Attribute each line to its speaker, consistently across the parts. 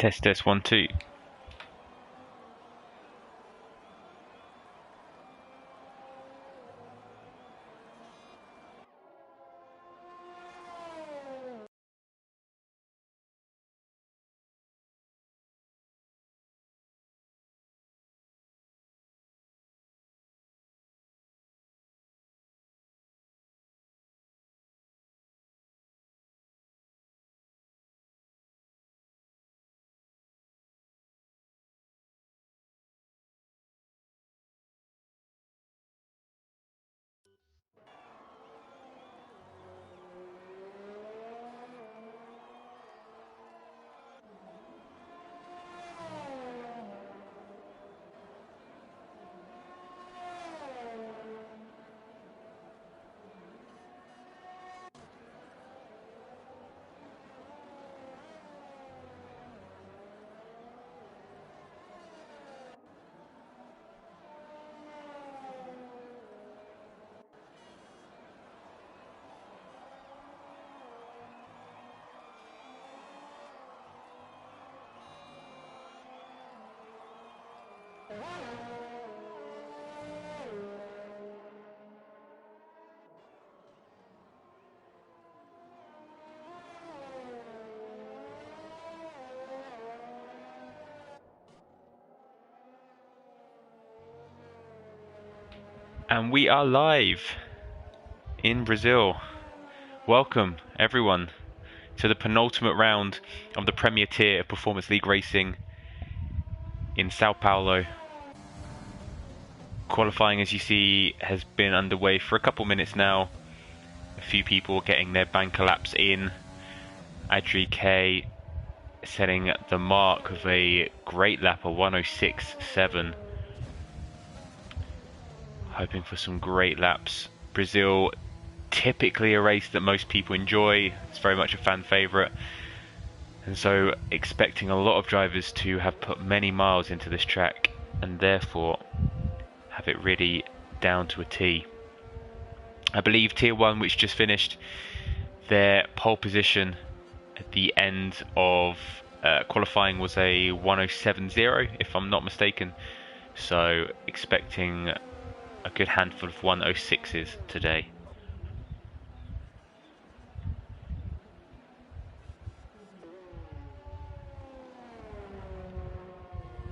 Speaker 1: Test 1 2. And we are live in Brazil. Welcome everyone to the penultimate round of the Premier Tier of Performance League Racing in Sao Paulo. Qualifying, as you see, has been underway for a couple minutes now. A few people getting their banker laps in. Adri K setting the mark of a great lap of 106.7. Hoping for some great laps. Brazil, typically a race that most people enjoy. It's very much a fan favourite. And so expecting a lot of drivers to have put many miles into this track and therefore have it really down to a T. I believe Tier 1, which just finished, their pole position at the end of qualifying was a 107.0, if I'm not mistaken. So expecting a good handful of 106s today.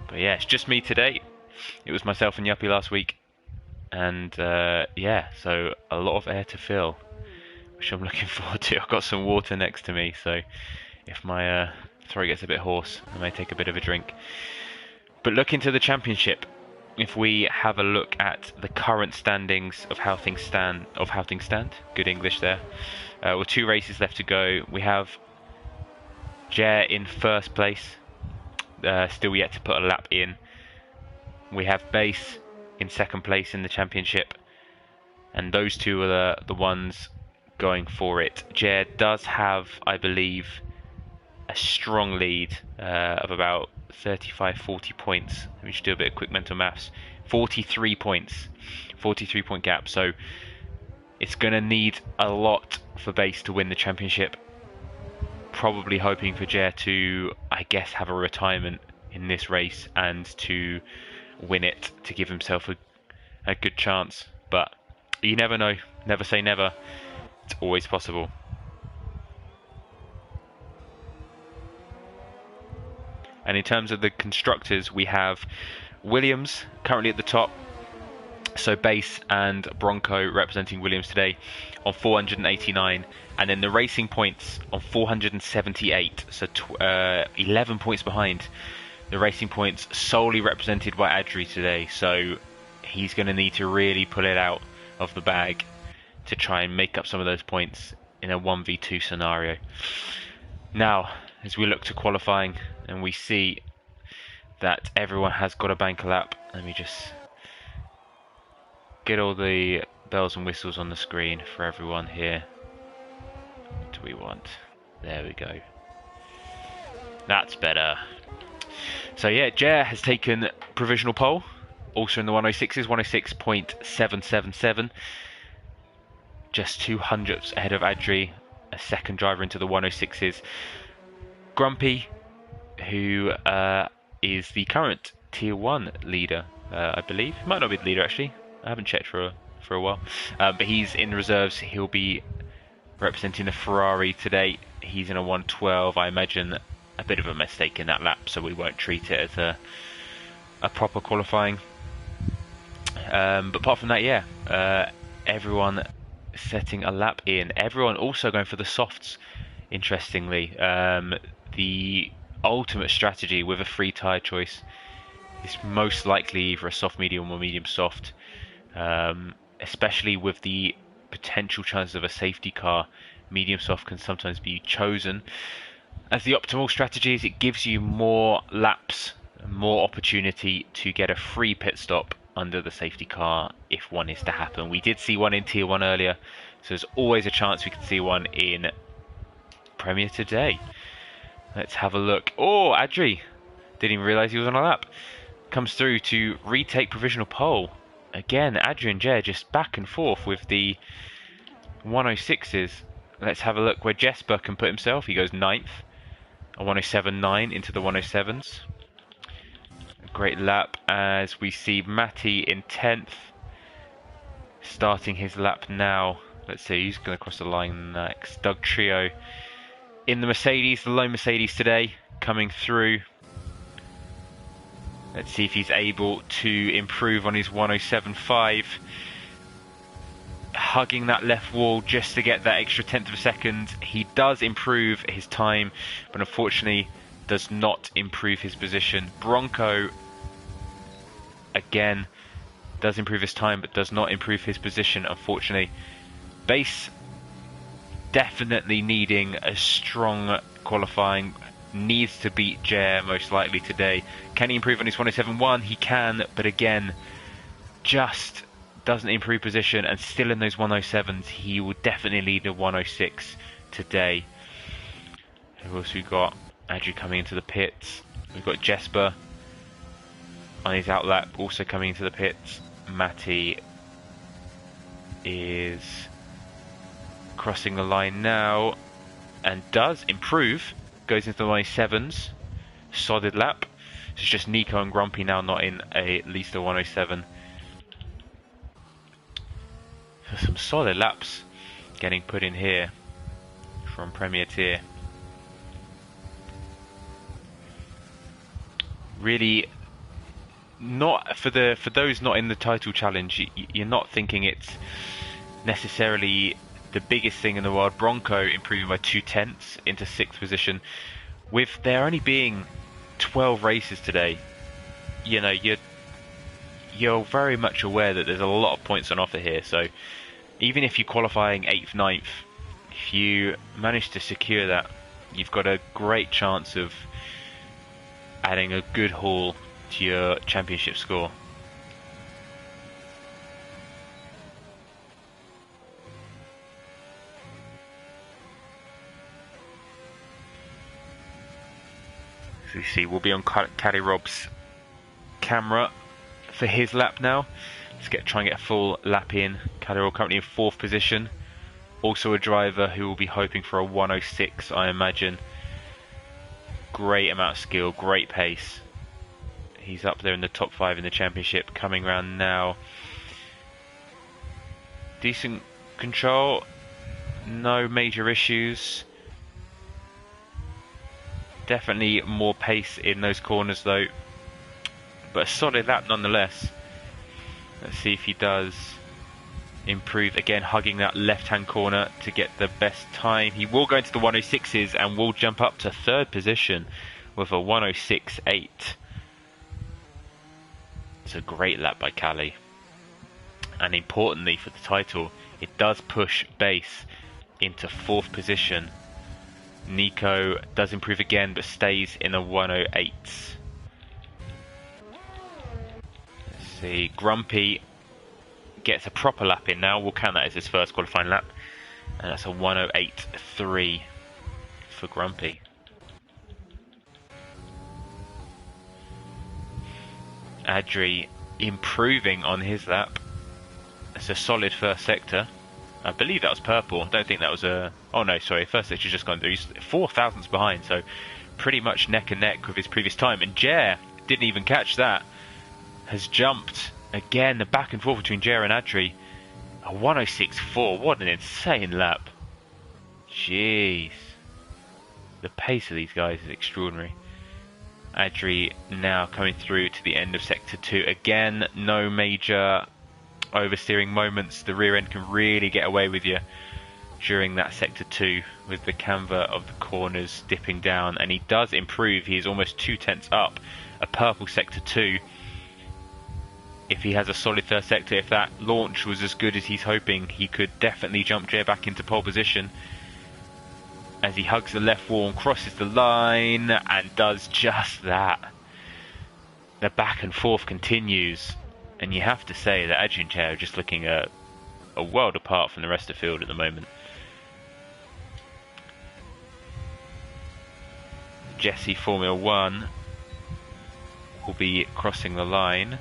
Speaker 1: But yeah, it's just me today. It was myself and Yuppie last week. And yeah, so a lot of air to fill, which I'm looking forward to. I've got some water next to me, so if my throat gets a bit hoarse, I may take a bit of a drink. But looking to the championship, if we have a look at the current standings of how things stand, good English there, with 2 races left to go, we have Jer in first place, still yet to put a lap in. We have Base in second place in the championship, and those two are the ones going for it. Jer does have, I believe, a strong lead of about 35-40 points. Let me just do a bit of quick mental maths. 43 points, 43 point gap. So it's going to need a lot for Base to win the championship. Probably hoping for Jer to, I guess, have a retirement in this race and to win it to give himself a good chance. But you never know. Never say never. It's always possible. And in terms of the constructors, we have Williams currently at the top. So Base and Bronco representing Williams today on 489. And then the Racing Points on 478. So 11 points behind. The Racing Points solely represented by Adri today. So he's going to need to really pull it out of the bag to try and make up some of those points in a 1v2 scenario. Now, as we look to qualifying and we see that everyone has got a banker lap, let me just get all the bells and whistles on the screen for everyone here. What do we want? There we go. That's better. So yeah, Jer has taken provisional pole, also in the 106s, 106.777. Just 200ths ahead of Adri, a second driver into the 106s. Grumpy, who is the current Tier 1 leader, I believe. Might not be the leader, actually. I haven't checked for a while. But he's in reserves. He'll be representing the Ferrari today. He's in a 112. I imagine a bit of a mistake in that lap, so we won't treat it as a proper qualifying. But apart from that, yeah, everyone setting a lap in. Everyone also going for the softs, interestingly. The ultimate strategy with a free tyre choice is most likely either a soft medium or medium soft, especially with the potential chances of a safety car. Medium soft can sometimes be chosen as the optimal strategy, as it gives you more laps, more opportunity to get a free pit stop under the safety car if one is to happen. We did see one in Tier 1 earlier, so there's always a chance we could see one in Premier today. Let's have a look. Oh, Adri didn't even realise he was on a lap. Comes through to retake provisional pole. Again, Adri and Jer just back and forth with the 106s. Let's have a look where Jesper can put himself. He goes 9th, a 107.9 into the 107s. A great lap as we see Matty in 10th, starting his lap now. Let's see who's going to cross the line next. Doug Trio in the Mercedes, the lone Mercedes today, coming through. Let's see if he's able to improve on his 107.5. Hugging that left wall just to get that extra 10th of a second. He does improve his time, but unfortunately does not improve his position. Bronco, again, does improve his time, but does not improve his position, unfortunately. Base definitely needing a strong qualifying. Needs to beat Jer most likely today. Can he improve on his 107.1? He can, but again, just doesn't improve position, and still in those 107s. He will definitely lead a 106 today. Who else we got? Andrew coming into the pits. We've got Jesper on his outlap also coming into the pits. Matty is crossing the line now and does improve. Goes into the 107s. Solid lap. So it's just Nico and Grumpy now not in at least a 107. So some solid laps getting put in here from Premier Tier. Really, not for those not in the title challenge. You're not thinking it's necessarily the biggest thing in the world. Bronco improving by 2/10 into 6th position. With there only being 12 races today, you know, you're very much aware that there's a lot of points on offer here. So even if you're qualifying 8th, 9th, if you manage to secure that, you've got a great chance of adding a good haul to your championship score. So you see, we'll be on Caddy Rob's camera for his lap now. Let's try and get a full lap in. Caddy Rob currently in 4th position. Also a driver who will be hoping for a 106, I imagine. Great amount of skill, great pace. He's up there in the top 5 in the championship, coming around now. Decent control, no major issues. Definitely more pace in those corners though, but a solid lap nonetheless. Let's see if he does improve again, hugging that left hand corner to get the best time. He will go into the 106s and will jump up to 3rd position with a 106.8. It's a great lap by Callie, and importantly for the title, it does push Base into 4th position. Nico does improve again, but stays in the 108s. Let's see, Grumpy gets a proper lap in now. We'll count that as his first qualifying lap, and that's a 108.3 for Grumpy. Adri improving on his lap. It's a solid first sector. I believe that was purple. I don't think that was a... Oh no, sorry. First sector's just gone through. He's 4 thousandths behind, so pretty much neck and neck with his previous time. And Jer didn't even catch that. Has jumped again. The back and forth between Jer and Adri. A 106.4. What an insane lap. Jeez. The pace of these guys is extraordinary. Adri now coming through to the end of Sector 2. Again, no major oversteering moments. The rear end can really get away with you during that Sector 2 with the canver of the corners dipping down. And he does improve. He is almost 2/10 up. A purple Sector 2. If he has a solid third sector, if that launch was as good as he's hoping, he could definitely jump Jer back into pole position. As he hugs the left wall and crosses the line, and does just that. The back and forth continues, and you have to say that Adri and Jer are just looking a world apart from the rest of the field at the moment. Jesse Formula 1 will be crossing the line.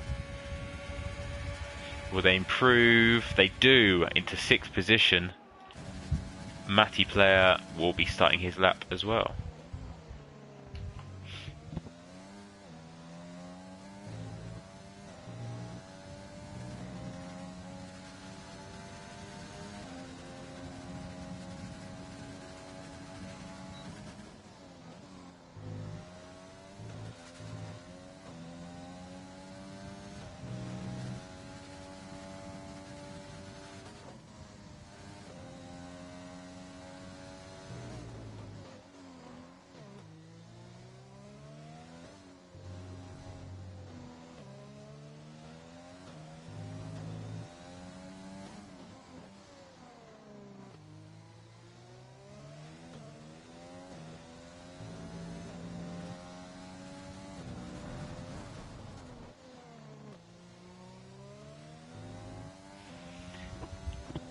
Speaker 1: Will they improve? They do, into 6th position. Matty Player will be starting his lap as well.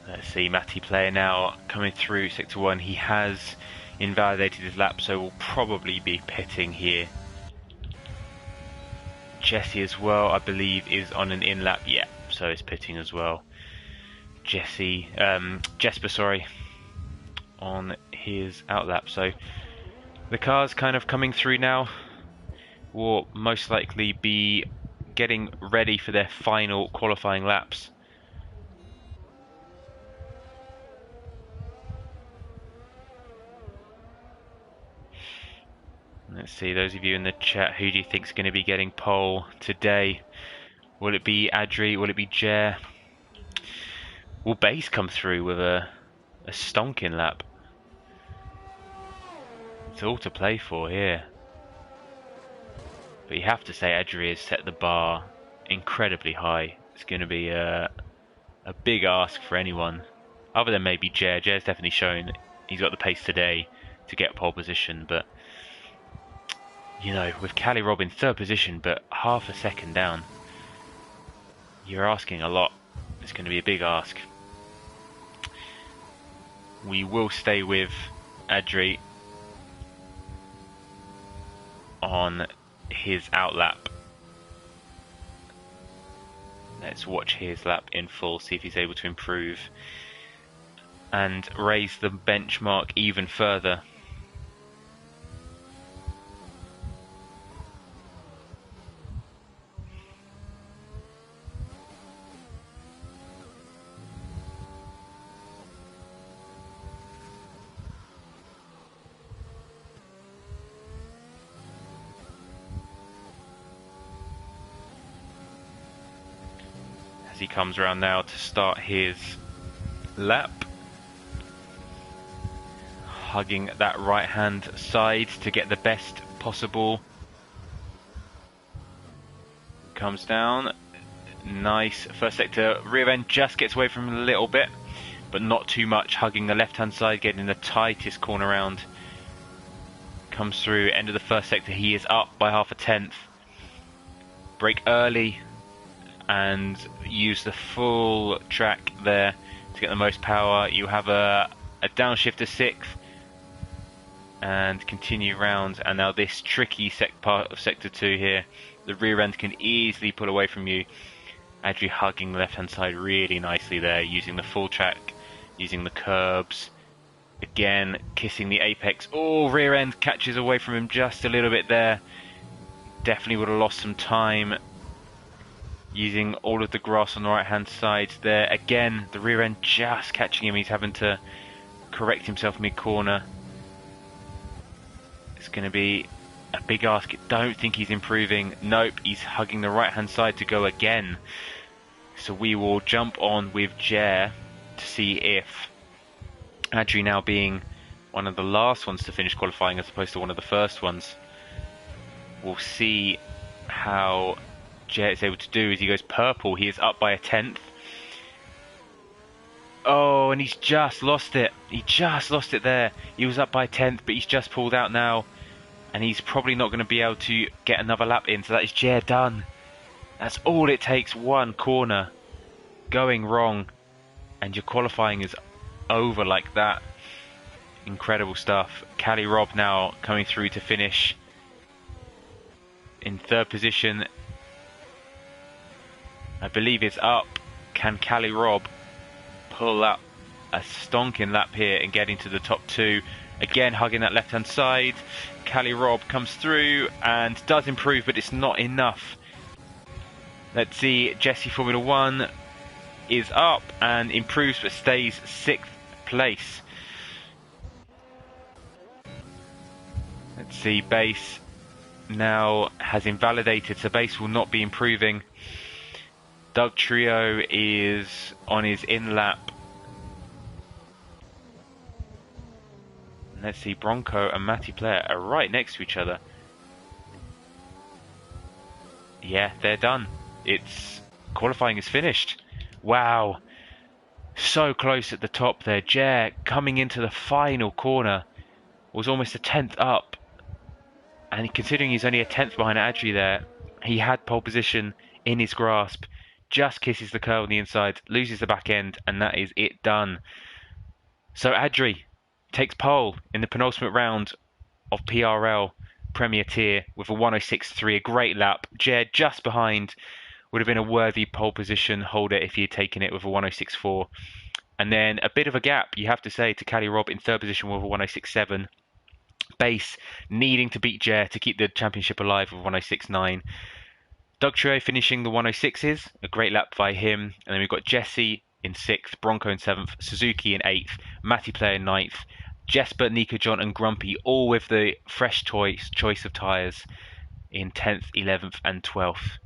Speaker 1: Let's see, Matty Player now coming through Sector 1. He has invalidated his lap, so will probably be pitting here. Jesse as well, I believe, is on an in lap. Yeah, so is pitting as well. Jesper, sorry, on his out lap. So the cars kind of coming through now will most likely be getting ready for their final qualifying laps. Let's see, those of you in the chat, who do you think is going to be getting pole today? Will it be Adri? Will it be Jer? Will Base come through with a stonking lap? It's all to play for here. But you have to say Adri has set the bar incredibly high. It's going to be a big ask for anyone, other than maybe Jer. Jer's definitely shown he's got the pace today to get pole position, but you know, with Callie Robb in 3rd position, but half a second down, you're asking a lot. It's going to be a big ask. We will stay with Adri on his out lap. Let's watch his lap in full, see if he's able to improve and raise the benchmark even further. He comes around now to start his lap, hugging that right hand side to get the best possible. Comes down, nice first sector, rear end just gets away from him a little bit, but not too much, hugging the left hand side, getting the tightest corner round. Comes through, end of the first sector, he is up by half a tenth. Brake early and use the full track there to get the most power. You have a downshift to 6th and continue round, and now this tricky part of Sector 2 here, the rear end can easily pull away from you. Adri hugging the left hand side really nicely there, using the full track, using the curbs, Again, kissing the apex. Oh, rear end catches away from him just a little bit there. Definitely would have lost some time using all of the grass on the right hand side there. Again, the rear end just catching him. He's having to correct himself mid-corner. It's going to be a big ask. Don't think he's improving. Nope, he's hugging the right hand side to go again. So we will jump on with Jer to see if Adri, now being one of the last ones to finish qualifying as opposed to one of the first ones, we'll see how Jer is able to do as he goes purple. He is up by a 10th. Oh, and he's just lost it. He just lost it there. He was up by a 10th, but he's just pulled out now. And he's probably not going to be able to get another lap in. So that is Jer done. That's all it takes. One corner going wrong, and your qualifying is over like that. Incredible stuff. Cali Rob now coming through to finish in third position. I believe it's up. Can Cali Rob pull up a stonking lap here and get into the top two? Again, hugging that left hand side. Cali Rob comes through and does improve, but it's not enough. Let's see, Jesse Formula 1 is up and improves but stays 6th place. Let's see, Base now has invalidated, so Base will not be improving. Doug Trio is on his in lap. Let's see, Bronco and Matty Player are right next to each other. Yeah, they're done. It's qualifying is finished. Wow, so close at the top there. Jer coming into the final corner was almost a 10th up, and considering he's only a 10th behind Adri there, he had pole position in his grasp. Just kisses the curve on the inside, loses the back end, and that is it done. So Adri takes pole in the penultimate round of PRL Premier Tier with a 106.3, a great lap. Jer just behind, would have been a worthy pole position holder if he had taken it with a 106.4. And then a bit of a gap, you have to say, to Cali Rob in third position with a 106.7. Base needing to beat Jer to keep the championship alive with 106.9. Doug Trio finishing the 106s, a great lap by him. And then we've got Jesse in 6th, Bronco in 7th, Suzuki in 8th, Matty Player in 9th, Jesper, Nico John and Grumpy all with the fresh choice of tyres in 10th, 11th and 12th.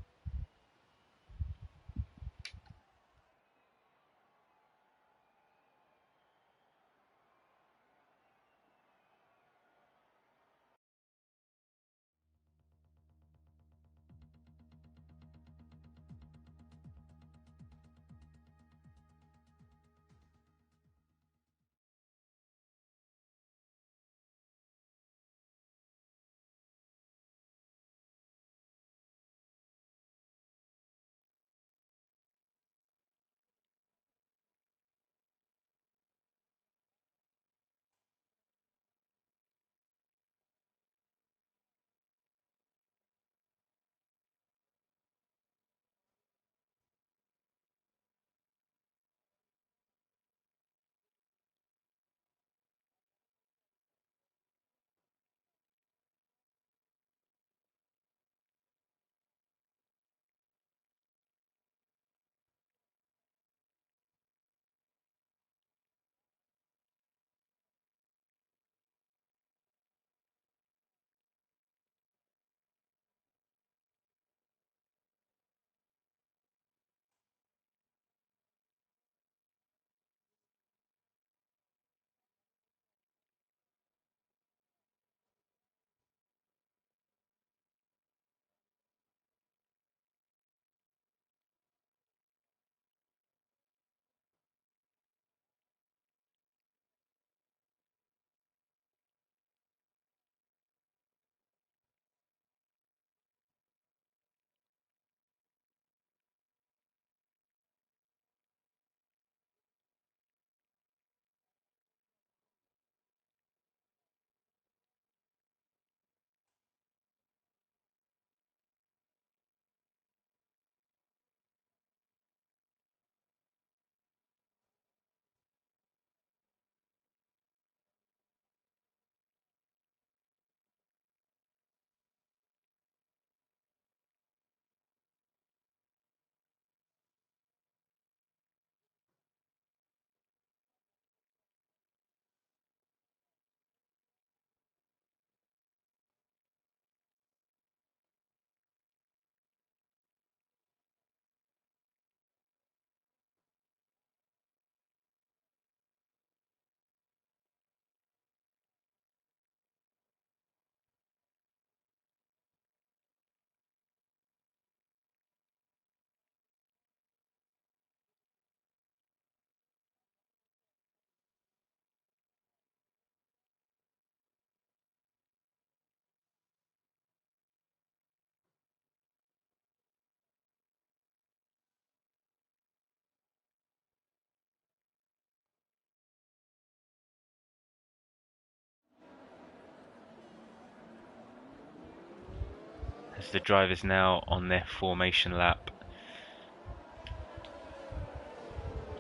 Speaker 1: the drivers now on their formation lap.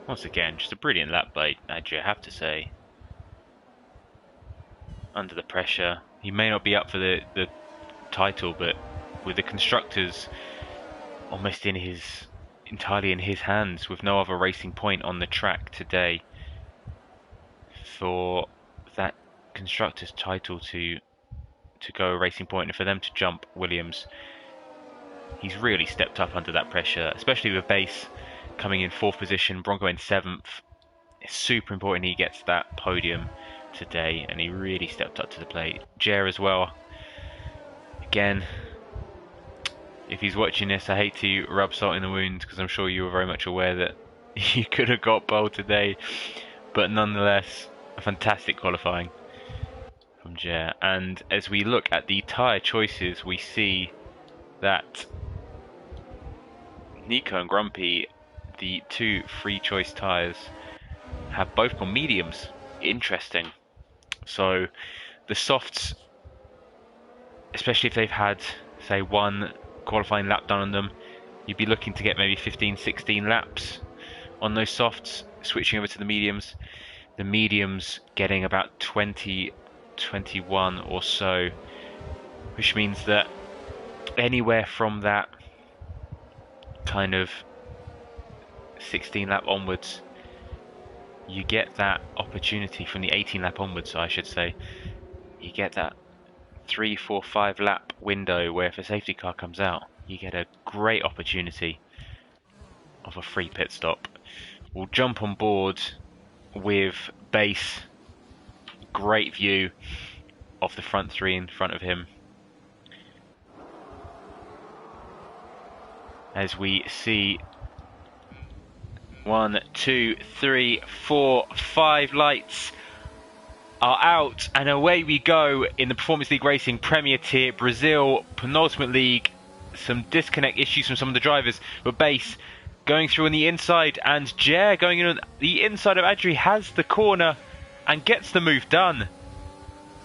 Speaker 1: Once again, just a brilliant lap by Adria, I have to say. Under the pressure, he may not be up for the title, but with the constructors almost entirely in his hands, with no other racing point on the track today, for that constructors title to go a racing point and for them to jump Williams, he's really stepped up under that pressure, especially with Base coming in 4th position, Bronco in 7th. It's super important he gets that podium today, and he really stepped up to the plate. Jer as well. Again, if he's watching this, I hate to rub salt in the wound, because I'm sure you were very much aware that you could have got pole today, but nonetheless, a fantastic qualifying from Jer. And as we look at the tyre choices, we see that Nico and Grumpy, the 2 free choice tyres, have both gone mediums. Interesting. So the softs, especially if they've had, say, 1 qualifying lap done on them, you'd be looking to get maybe 15, 16 laps on those softs, switching over to the mediums. The mediums getting about 20, 21 or so, which means that anywhere from that kind of 16 lap onwards, you get that opportunity from the 18 lap onwards, I should say. You get that 3, 4, 5 lap window where if a safety car comes out, you get a great opportunity of a free pit stop. We'll jump on board with Base. Great view of the front 3 in front of him, as we see 1, 2, 3, 4, 5 lights are out, and away we go in the Performance League Racing Premier Tier Brazil penultimate league. Some disconnect issues from some of the drivers, but Base going through on the inside, and Jer going in on the inside of Adri, has the corner and gets the move done.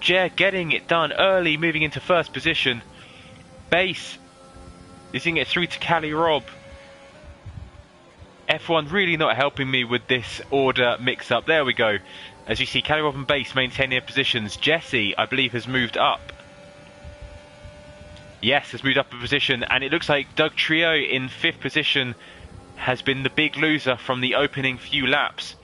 Speaker 1: Jer getting it done early, moving into 1st position. Base is going to get through to Cali Rob. F1 really not helping me with this order mix-up. There we go. As you see, Cali Rob and Base maintain their positions. Jesse, I believe, has moved up. Yes, has moved up a position, and it looks like Doug Trio in 5th position has been the big loser from the opening few laps.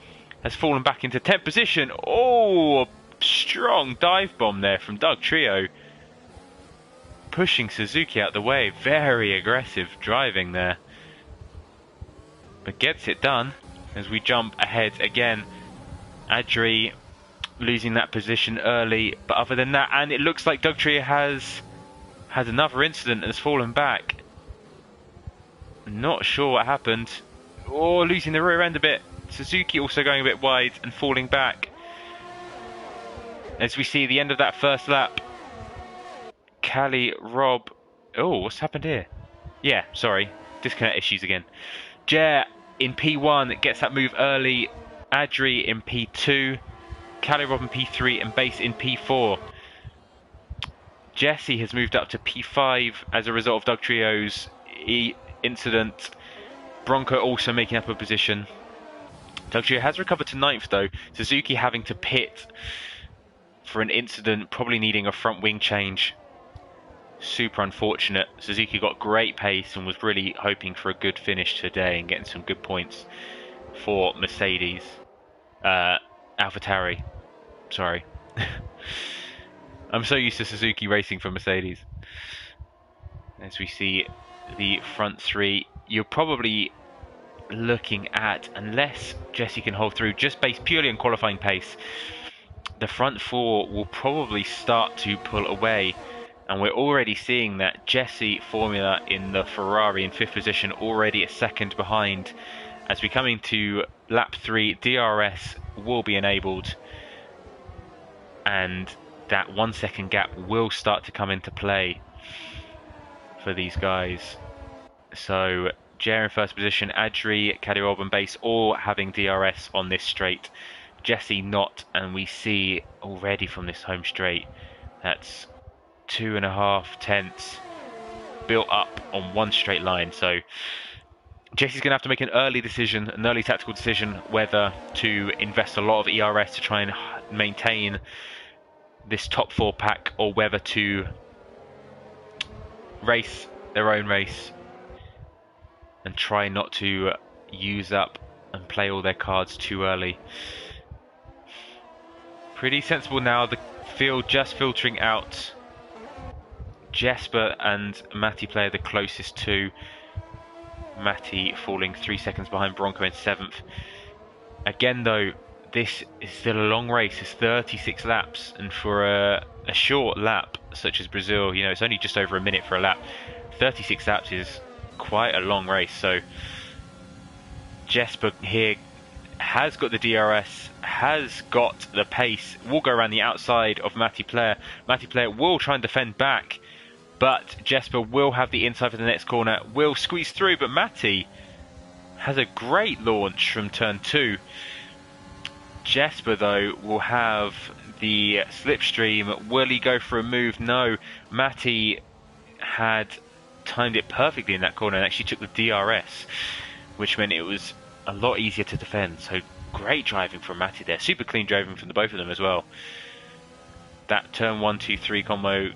Speaker 1: Has fallen back into 10th position. Oh, a strong dive bomb there from Doug Trio, pushing Suzuki out the way. Very aggressive driving there, but gets it done as we jump ahead again. Adri losing that position early, but other than that, and it looks like Doug Trio has had another incident and has fallen back. Not sure what happened. Oh, losing the rear end a bit. Suzuki also going a bit wide and falling back. As we see the end of that 1st lap, Cali Rob. Oh, what's happened here? Yeah, sorry, disconnect issues again. Jer in P1 gets that move early. Adri in P2, Cali Rob in P3, and Base in P4. Jesse has moved up to P5 as a result of Doug Trio's incident. Bronco also making up a position. Doug Trio has recovered to 9th though. Suzuki having to pit for an incident, probably needing a front wing change. Super unfortunate. Suzuki got great pace and was really hoping for a good finish today and getting some good points for Mercedes. AlphaTauri. Sorry. I'm so used to Suzuki racing for Mercedes. As we see the front 3, you're probably looking at, unless Jesse can hold through, just based purely on qualifying pace, the front 4 will probably start to pull away. And we're already seeing that Jesse Formula in the Ferrari in 5th position, already a second behind. As we come into lap 3, DRS will be enabled, and that 1 second gap will start to come into play for these guys. So Jer in 1st position, Adri, Cali Rob and Base all having DRS on this straight. Jesse not, and we see already from this home straight that's 2.5 tenths built up on one straight line. So Jesse's going to have to make an early tactical decision, whether to invest a lot of ERS to try and maintain this top 4 pack, or whether to race their own race and try not to use up and play all their cards too early. Pretty sensible now, the field just filtering out. Jesper and Matty Player the closest to. Matty falling 3 seconds behind Bronco in 7th. Again though, this is still a long race. It's 36 laps, and for a short lap such as Brazil, you know, it's only just over a minute for a lap. 36 laps is quite a long race. So Jesper here has got the DRS, has got the pace, will go around the outside of Matty Player. Matty Player will try and defend back, but Jesper will have the inside for the next corner, will squeeze through, but Matty has a great launch from turn 2. Jesper, though, will have the slipstream. Will he go for a move? No. Matty had timed it perfectly in that corner and actually took the DRS, which meant it was a lot easier to defend. So great driving from Matty there. Super clean driving from the both of them as well. That turn 1, 2, 3 combo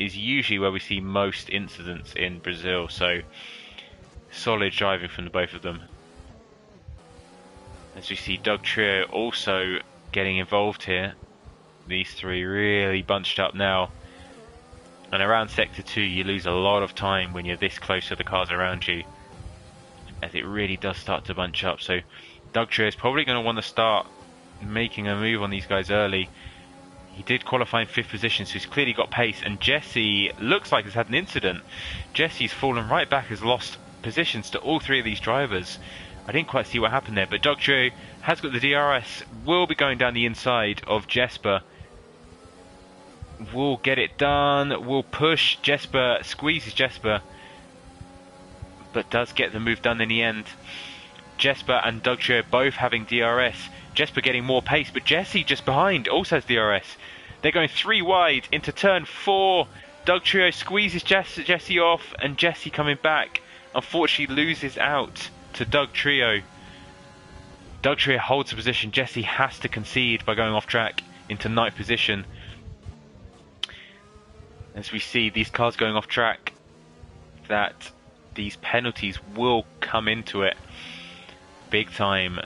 Speaker 1: is usually where we see most incidents in Brazil. So solid driving from the both of them. As we see Dugtrio also getting involved here. These three really bunched up now. And around Sector 2 you lose a lot of time when you're this close to the cars around you, as it really does start to bunch up. So Dugtrio is probably going to want to start making a move on these guys early. He did qualify in 5th position, so he's clearly got pace. And Jesse looks like has had an incident. Jesse's fallen right back, has lost positions to all 3 of these drivers. I didn't quite see what happened there, but Dugtrio has got the DRS, will be going down the inside of Jesper. Will get it done, will push Jesper, squeezes Jesper, but does get the move done in the end. Jesper and Dugtrio both having DRS. Jesper getting more pace, but Jesse just behind also has DRS. They're going 3 wide into turn 4. Dugtrio squeezes Jesse off, and Jesse coming back unfortunately loses out to Dugtrio. Dugtrio holds the position. Jesse has to concede by going off track into 9th position. As we see these cars going off track, that these penalties will come into it big time.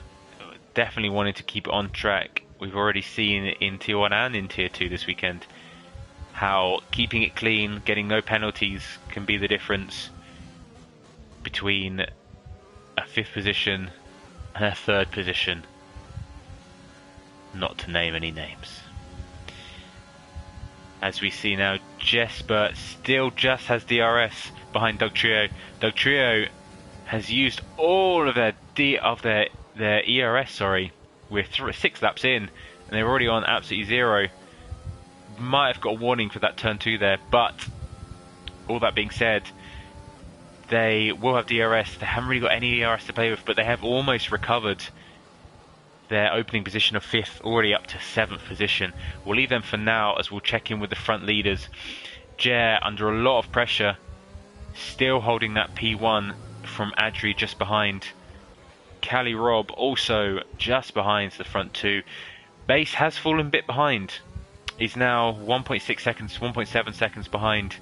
Speaker 1: Definitely wanting to keep it on track. We've already seen in Tier 1 and in Tier 2 this weekend how keeping it clean, getting no penalties can be the difference between a 5th position and a 3rd position, not to name any names. As we see now, Jesper still just has DRS behind Dugtrio. Dugtrio has used all of their ERS, we're 6 laps in, and they're already on absolutely 0. Might have got a warning for that turn 2 there, but all that being said, they will have DRS. They haven't really got any DRS to play with, but they have almost recovered their opening position of 5th, already up to 7th position. We'll leave them for now, as we'll check in with the front leaders. Jer under a lot of pressure, still holding that P1 from Adri just behind. Cali Rob also just behind the front 2. Base has fallen a bit behind. He's now 1.6 seconds, 1.7 seconds behind,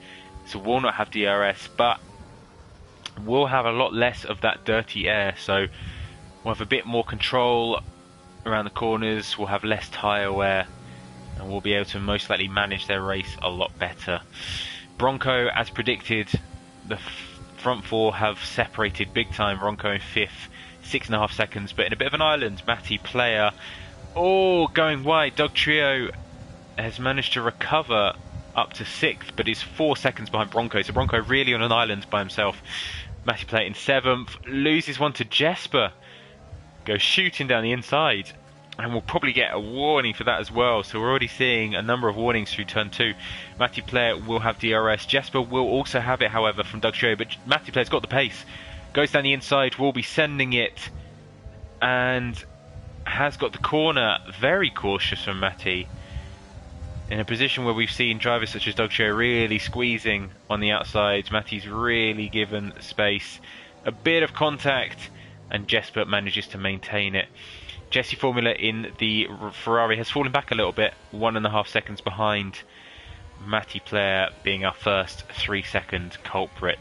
Speaker 1: so will not have DRS, but will have a lot less of that dirty air, so we'll have a bit more control around the corners, we'll have less tyre wear, and we'll be able to most likely manage their race a lot better. Bronco, as predicted, the front 4 have separated big time. Bronco in 5th, 6.5 seconds, but in a bit of an island. Matty Player, going wide. Dugtrio has managed to recover up to 6th, but is 4 seconds behind Bronco, so Bronco really on an island by himself. Matty Player in 7th, loses one to Jesper, goes shooting down the inside, and we'll probably get a warning for that as well. So we're already seeing a number of warnings through turn 2. Matty Player will have DRS. Jesper will also have it, however, from Dugtrio, but Matty Player's got the pace. Goes down the inside, will be sending it, and has got the corner. Very cautious from Matty. in a position where we've seen drivers such as Doug Trio really squeezing on the outsides. Matty's really given space, a bit of contact, and Jesper manages to maintain it. Jesse Formula in the Ferrari has fallen back a little bit, 1.5 seconds behind. Matty Player being our first 3-second culprit.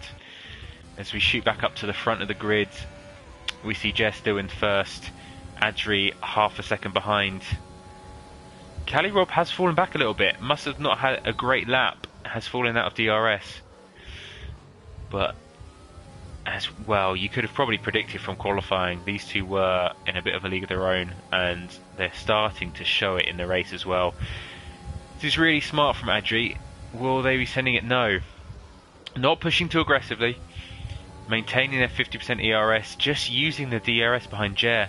Speaker 1: As we shoot back up to the front of the grid, we see Jess still in first, Adri 0.5 second behind. Cali Rob has fallen back a little bit, must have not had a great lap, has fallen out of DRS. But as well, you could have probably predicted from qualifying, these two were in a bit of a league of their own, and they're starting to show it in the race as well. This is really smart from Adri. Will they be sending it? No. Not pushing too aggressively, maintaining their 50% ERS, just using the DRS behind Jer.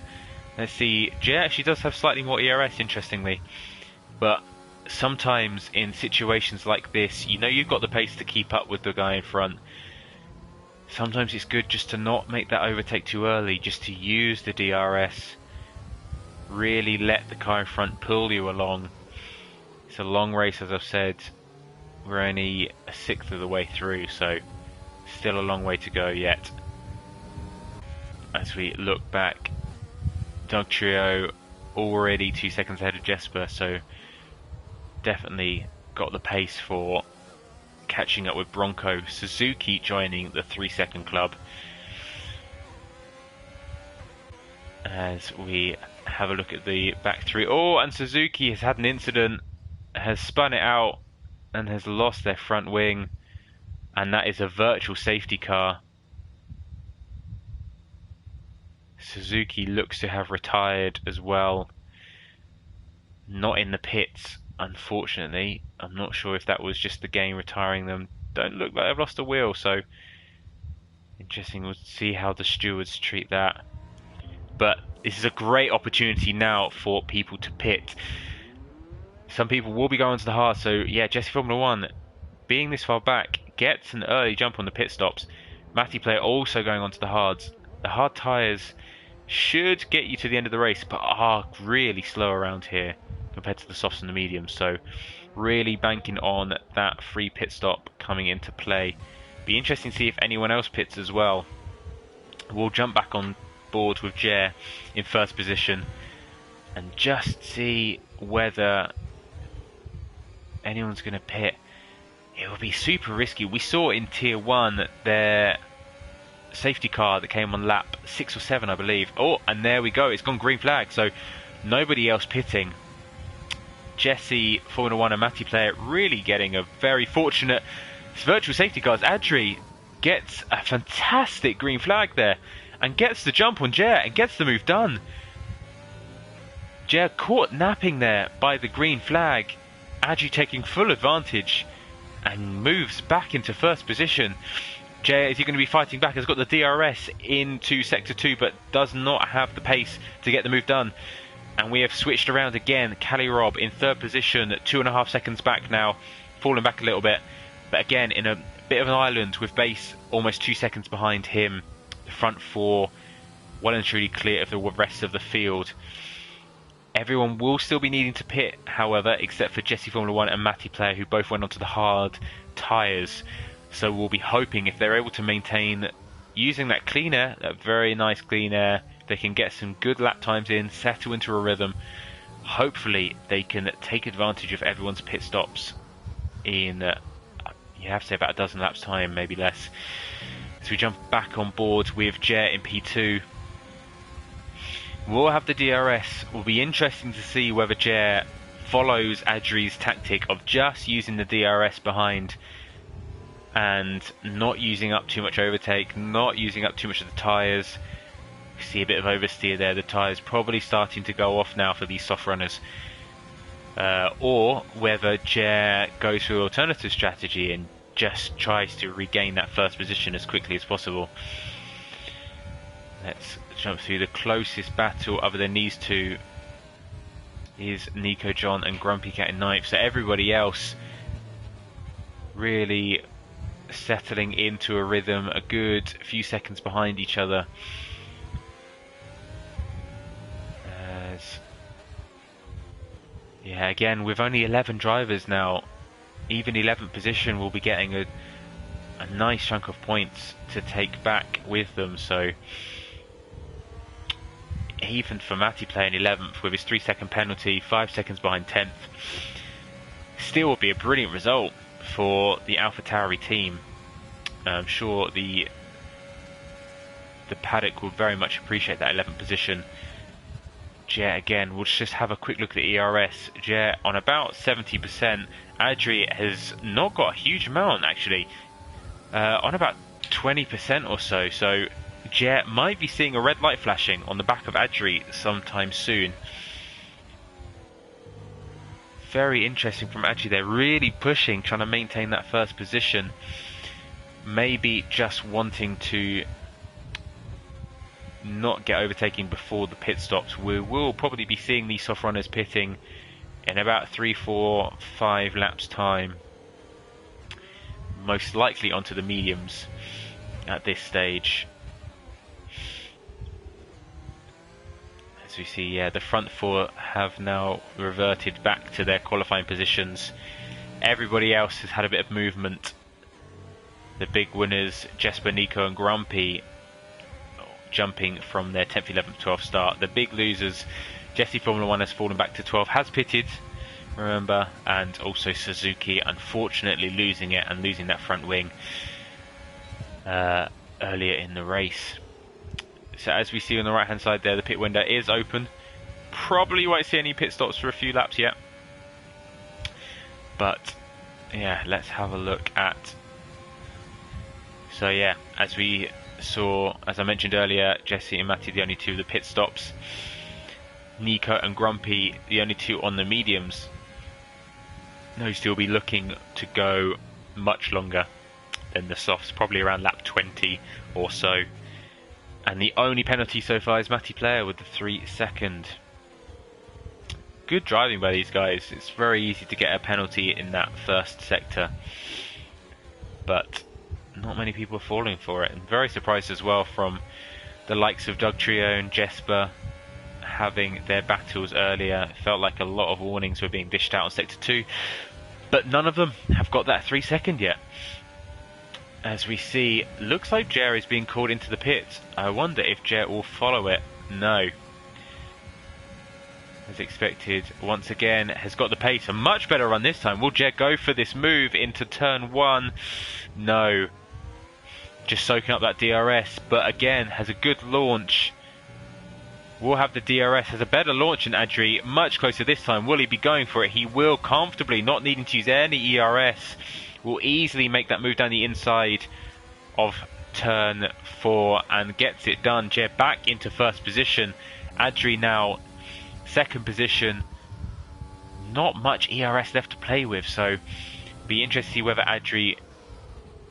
Speaker 1: Let's see, Jer actually does have slightly more ERS, interestingly, but sometimes in situations like this, you know you've got the pace to keep up with the guy in front. Sometimes it's good just to not make that overtake too early, just to use the DRS, really let the car in front pull you along. It's a long race, as I've said. We're only 1/6 of the way through, so still a long way to go yet. As we look back, Doug Trio already 2 seconds ahead of Jesper, so definitely got the pace for catching up with Bronco. Suzuki joining the 3-second club. As we have a look at the back three. Oh, and Suzuki has had an incident, has spun it out and has lost their front wing, and that is a virtual safety car. Suzuki looks to have retired as well. Not in the pits, unfortunately. I'm not sure if that was just the game retiring them. Don't look like they've lost a wheel, so interesting. We'll see how the stewards treat that. But this is a great opportunity now for people to pit. Some people will be going to the hard, so yeah, Jesse Formula 1 being this far back gets an early jump on the pit stops. Matty Player also going onto the hards. The hard tyres should get you to the end of the race, but are really slow around here compared to the softs and the mediums, so really banking on that free pit stop coming into play. Be interesting to see if anyone else pits as well. We'll jump back on board with Jer in first position and just see whether anyone's going to pit. It will be super risky. We saw in Tier 1 their safety car that came on lap 6 or 7, I believe. Oh, and there we go. It's gone green flag, so nobody else pitting. Jesse, Formula 1 and Matty Player really getting a very fortunate virtual safety cars. Adri gets a fantastic green flag there and gets the jump on Jer and gets the move done. Jer caught napping there by the green flag. Adri taking full advantage and moves back into first position. Jer, is he going to be fighting back? Has got the DRS into Sector 2 but does not have the pace to get the move done. And we have switched around again. Cali Rob in third position, 2.5 seconds back now, falling back a little bit. But again, in a bit of an island with base almost 2 seconds behind him. The front four well and truly clear of the rest of the field. Everyone will still be needing to pit, however, except for Jesse Formula 1 and Matty Player, who both went onto the hard tyres. So we'll be hoping if they're able to maintain using that clean air, that very nice clean air, they can get some good lap times in, settle into a rhythm. Hopefully they can take advantage of everyone's pit stops in, you have to say, about a dozen laps time, maybe less. So we jump back on board with Jer in P2. We'll have the DRS. Will be interesting to see whether Jer follows Adri's tactic of just using the DRS behind and not using up too much overtake, not using up too much of the tyres. See a bit of oversteer there. The tyres probably starting to go off now for these soft runners. Or whether Jer goes for an alternative strategy and just tries to regain that first position as quickly as possible. Let's jump through. The closest battle other than these two is Nico John and Grumpy Cat in ninth. So everybody else really settling into a rhythm, a good few seconds behind each other. Yeah, again, with only 11 drivers now, even 11th position will be getting a nice chunk of points to take back with them. So even for Matty playing 11th with his 3-second penalty, 5 seconds behind 10th, still would be a brilliant result for the AlphaTauri team. I'm sure the paddock would very much appreciate that 11th position. Jet again, we'll just have a quick look at the ERS. Jet on about 70%. Adri has not got a huge amount actually, on about 20% or so. So Jet might be seeing a red light flashing on the back of Adri sometime soon. Very interesting from Adri. They're really pushing, trying to maintain that first position. Maybe just wanting to not get overtaken before the pit stops. We will probably be seeing these soft runners pitting in about 3, 4, 5 laps time, most likely onto the mediums at this stage. As we see, yeah, the front four have now reverted back to their qualifying positions. Everybody else has had a bit of movement. The big winners, Jesper, Nico and Grumpy, jumping from their 10th, 11th, 12th start. The big losers, Jesse Formula 1 has fallen back to 12, has pitted, remember, and also Suzuki unfortunately losing it and losing that front wing earlier in the race. So as we see on the right hand side there, the pit window is open. Probably won't see any pit stops for a few laps yet, but yeah, let's have a look at. So yeah, as we saw, as I mentioned earlier, Jesse and Matty the only two of the pit stops. Nico and Grumpy the only two on the mediums. Those two will be looking to go much longer than the softs, probably around lap 20 or so. And the only penalty so far is Matty Player with the 3-second. Good driving by these guys. It's very easy to get a penalty in that first sector, but not many people are falling for it. And very surprised as well from the likes of Doug Trio and Jesper having their battles earlier. It felt like a lot of warnings were being dished out on sector 2, but none of them have got that 3-second yet. As we see, looks like Jer is being called into the pits. I wonder if Jer will follow it. No. As expected, once again has got the pace. A much better run this time. Will Jer go for this move into turn 1? No. Just soaking up that DRS, but again has a good launch. Will have the DRS, has a better launch than Adri, much closer this time. Will he be going for it? He will comfortably, not needing to use any ERS. Will easily make that move down the inside of turn 4 and gets it done. Jer back into first position. Adri now second position. Not much ERS left to play with, so be interested to see whether Adri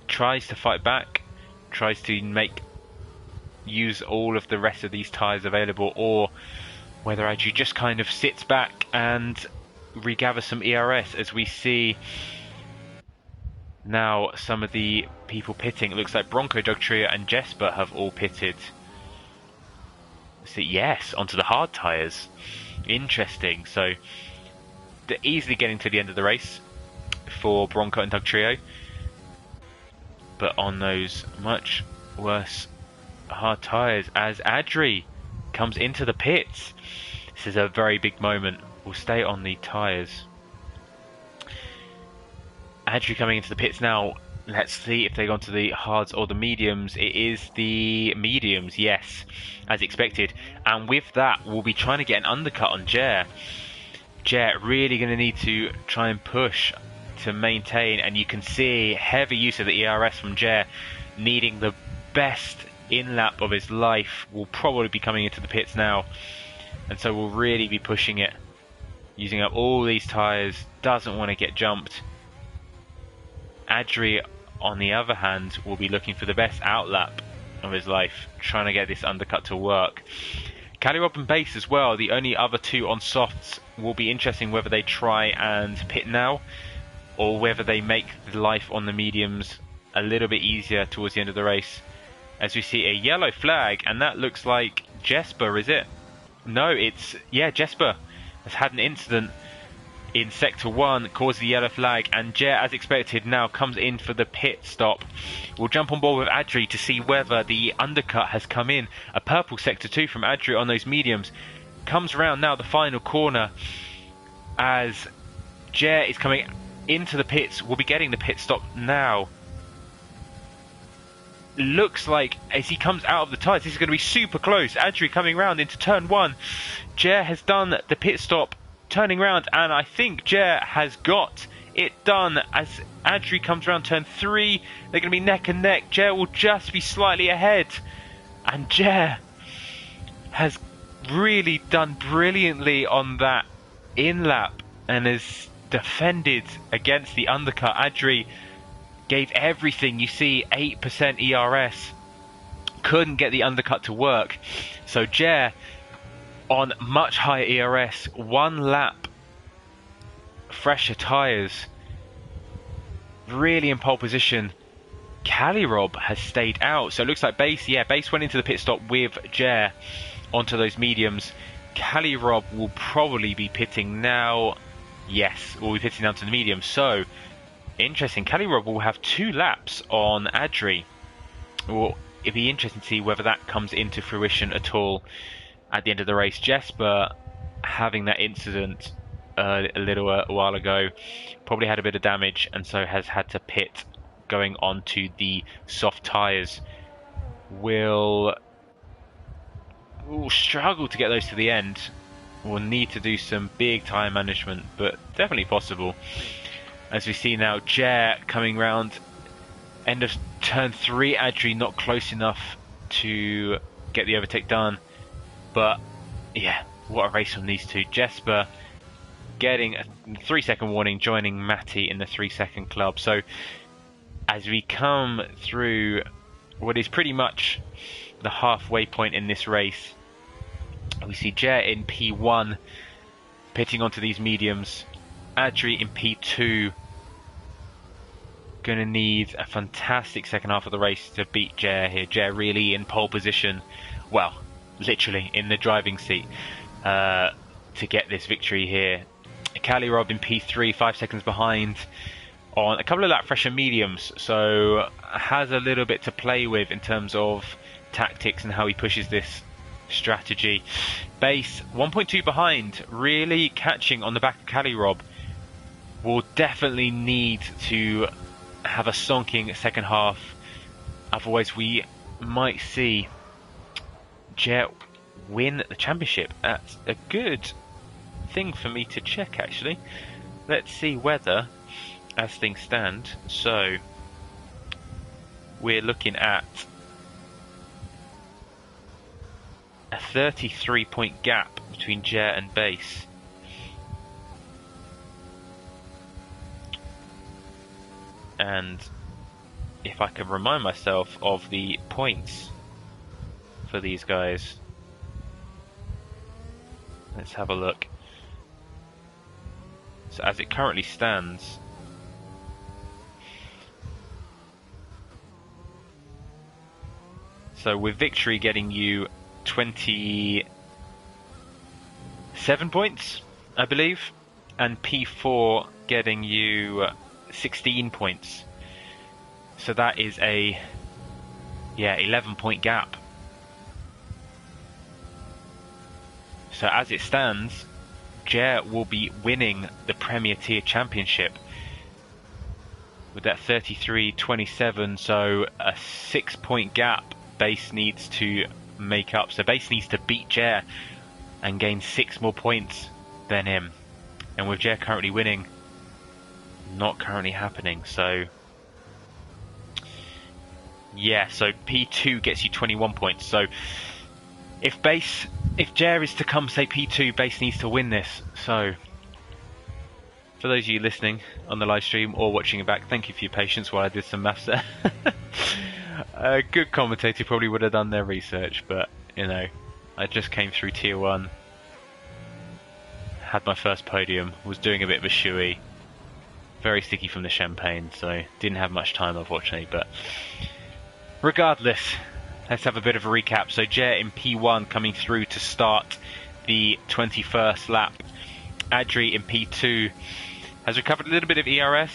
Speaker 1: tries to fight back, tries to use all of the rest of these tyres available, or whether Adri just kind of sits back and regathers some ERS. As we see now some of the people pitting, it looks like Bronco, Doug Trio and Jesper have all pitted. So yes, onto the hard tyres. Interesting. So they're easily getting to the end of the race for Bronco and Doug Trio, but on those much worse hard tyres as Adri comes into the pits. This is a very big moment. We'll stay on the tyres. Adri coming into the pits now. Let's see if they go onto the hards or the mediums. It is the mediums, yes, as expected. And with that, we'll be trying to get an undercut on Jer. Jer really going to need to try and push to maintain, and you can see heavy use of the ERS from Jer, needing the best in-lap of his life. Will probably be coming into the pits now, and so we'll really be pushing it, using up all these tyres. Doesn't want to get jumped. Adri, on the other hand, will be looking for the best outlap of his life, trying to get this undercut to work. Cali Rob and Base as well, the only other two on softs. Will be interesting whether they try and pit now, or whether they make the life on the mediums a little bit easier towards the end of the race. As we see a yellow flag, and that looks like Jesper, is it? No, it's, yeah, Jesper has had an incident in Sector 1 caused the yellow flag, and Jer, as expected, now comes in for the pit stop. We'll jump on board with Adri to see whether the undercut has come in. A purple Sector 2 from Adri on those mediums. Comes around now the final corner as Jer is coming into the pits. We'll be getting the pit stop now. Looks like as he comes out of the tyres, this is going to be super close. Adri coming round into turn 1. Jer has done the pit stop, turning round, and I think Jer has got it done as Adri comes around turn 3. They're going to be neck and neck. Jer will just be slightly ahead, and Jer has really done brilliantly on that in lap and has defended against the undercut. Adri gave everything. You see 8% ERS, couldn't get the undercut to work, so Jer on much higher ERS, 1 lap fresher tyres, really in pole position. Calirob has stayed out, so it looks like Base went into the pit stop with Jer onto those mediums. Calirob will probably be pitting now. Yes, will be pitting down to the medium. So interesting, Calirob will have 2 laps on Adri. Well, it'd be interesting to see whether that comes into fruition at all at the end of the race. Jesper, having that incident a while ago, probably had a bit of damage and so has had to pit going on to the soft tyres. Will struggle to get those to the end. Will need to do some big tyre management, but definitely possible. As we see now, Jer coming round end of turn 3. Adri not close enough to get the overtake done, but yeah, what a race from these two. Jesper getting a 3-second warning, joining Matty in the 3-second club. So as we come through what is pretty much the halfway point in this race, we see Jer in P1 pitting onto these mediums. Adri in P2. Going to need a fantastic second half of the race to beat Jer here. Jer really in pole position, well, literally in the driving seat to get this victory here. Calirob in P3, 5 seconds behind on a couple of lap fresher mediums, so has a little bit to play with in terms of tactics and how he pushes this strategy. Base 1.2 behind, really catching on the back of Calirob. Will definitely need to have a stonking second half, otherwise we might see Jer win the championship. That's a good thing for me to check, actually. Let's see whether, as things stand, so we're looking at a 33-point gap between Jer and Base. And if I can remind myself of the points for these guys, let's have a look. So as it currently stands, so with victory getting you 27 points, I believe, and P4 getting you 16 points. So that is a 11-point gap. So as it stands, Jer will be winning the Premier Tier Championship with that 33-27. So a 6-point gap Base needs to make up. So Base needs to beat Jer and gain 6 more points than him. And with Jer currently winning, not currently happening. So yeah, so P2 gets you 21 points. So if Jer is to come say P2, Base needs to win this. So for those of you listening on the live stream or watching it back, thank you for your patience while I did some maths there. A good commentator probably would have done their research, but you know, I just came through Tier 1, had my first podium, was doing a bit of a shoey, very sticky from the champagne, so didn't have much time unfortunately. But regardless, let's have a bit of a recap. So Jer in P1 coming through to start the 21st lap. Adri in P2 has recovered a little bit of ERS,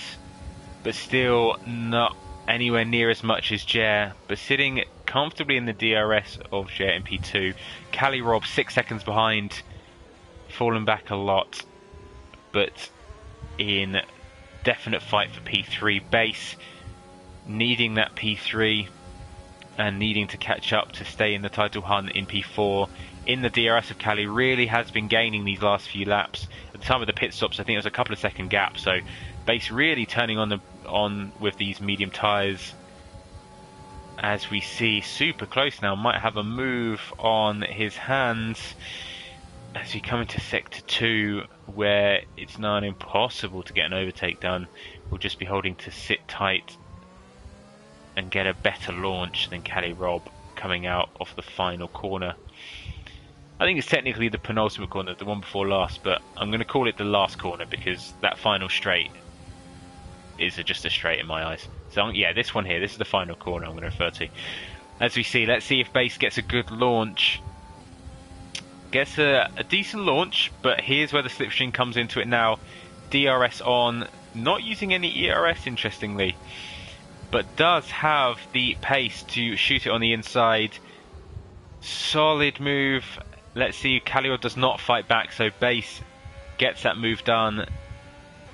Speaker 1: but still not anywhere near as much as Jer, but sitting comfortably in the DRS of Jer in P2. Cali Rob 6 seconds behind, fallen back a lot, but in definite fight for P3. Base needing that P3 and needing to catch up to stay in the title hunt in P4. In the DRS of Cali really has been gaining these last few laps. At the time of the pit stops, I think it was a couple of second gap, so Base really turning on with these medium tyres. As we see, super close now, might have a move on his hands as we come into sector 2, where it's now impossible to get an overtake done. We'll just be holding to sit tight and get a better launch than Cali Rob coming out of the final corner. I think it's technically the penultimate corner, the one before last, but I'm going to call it the last corner because that final straight is just a straight in my eyes. So yeah, this one here, this is the final corner I'm going to refer to. As we see, let's see if Base gets a good launch. Gets a decent launch, but here's where the slipstream comes into it now. DRS on, not using any ERS interestingly, but does have the pace to shoot it on the inside. Solid move. Let's see, Cali Rob does not fight back, so Base gets that move done.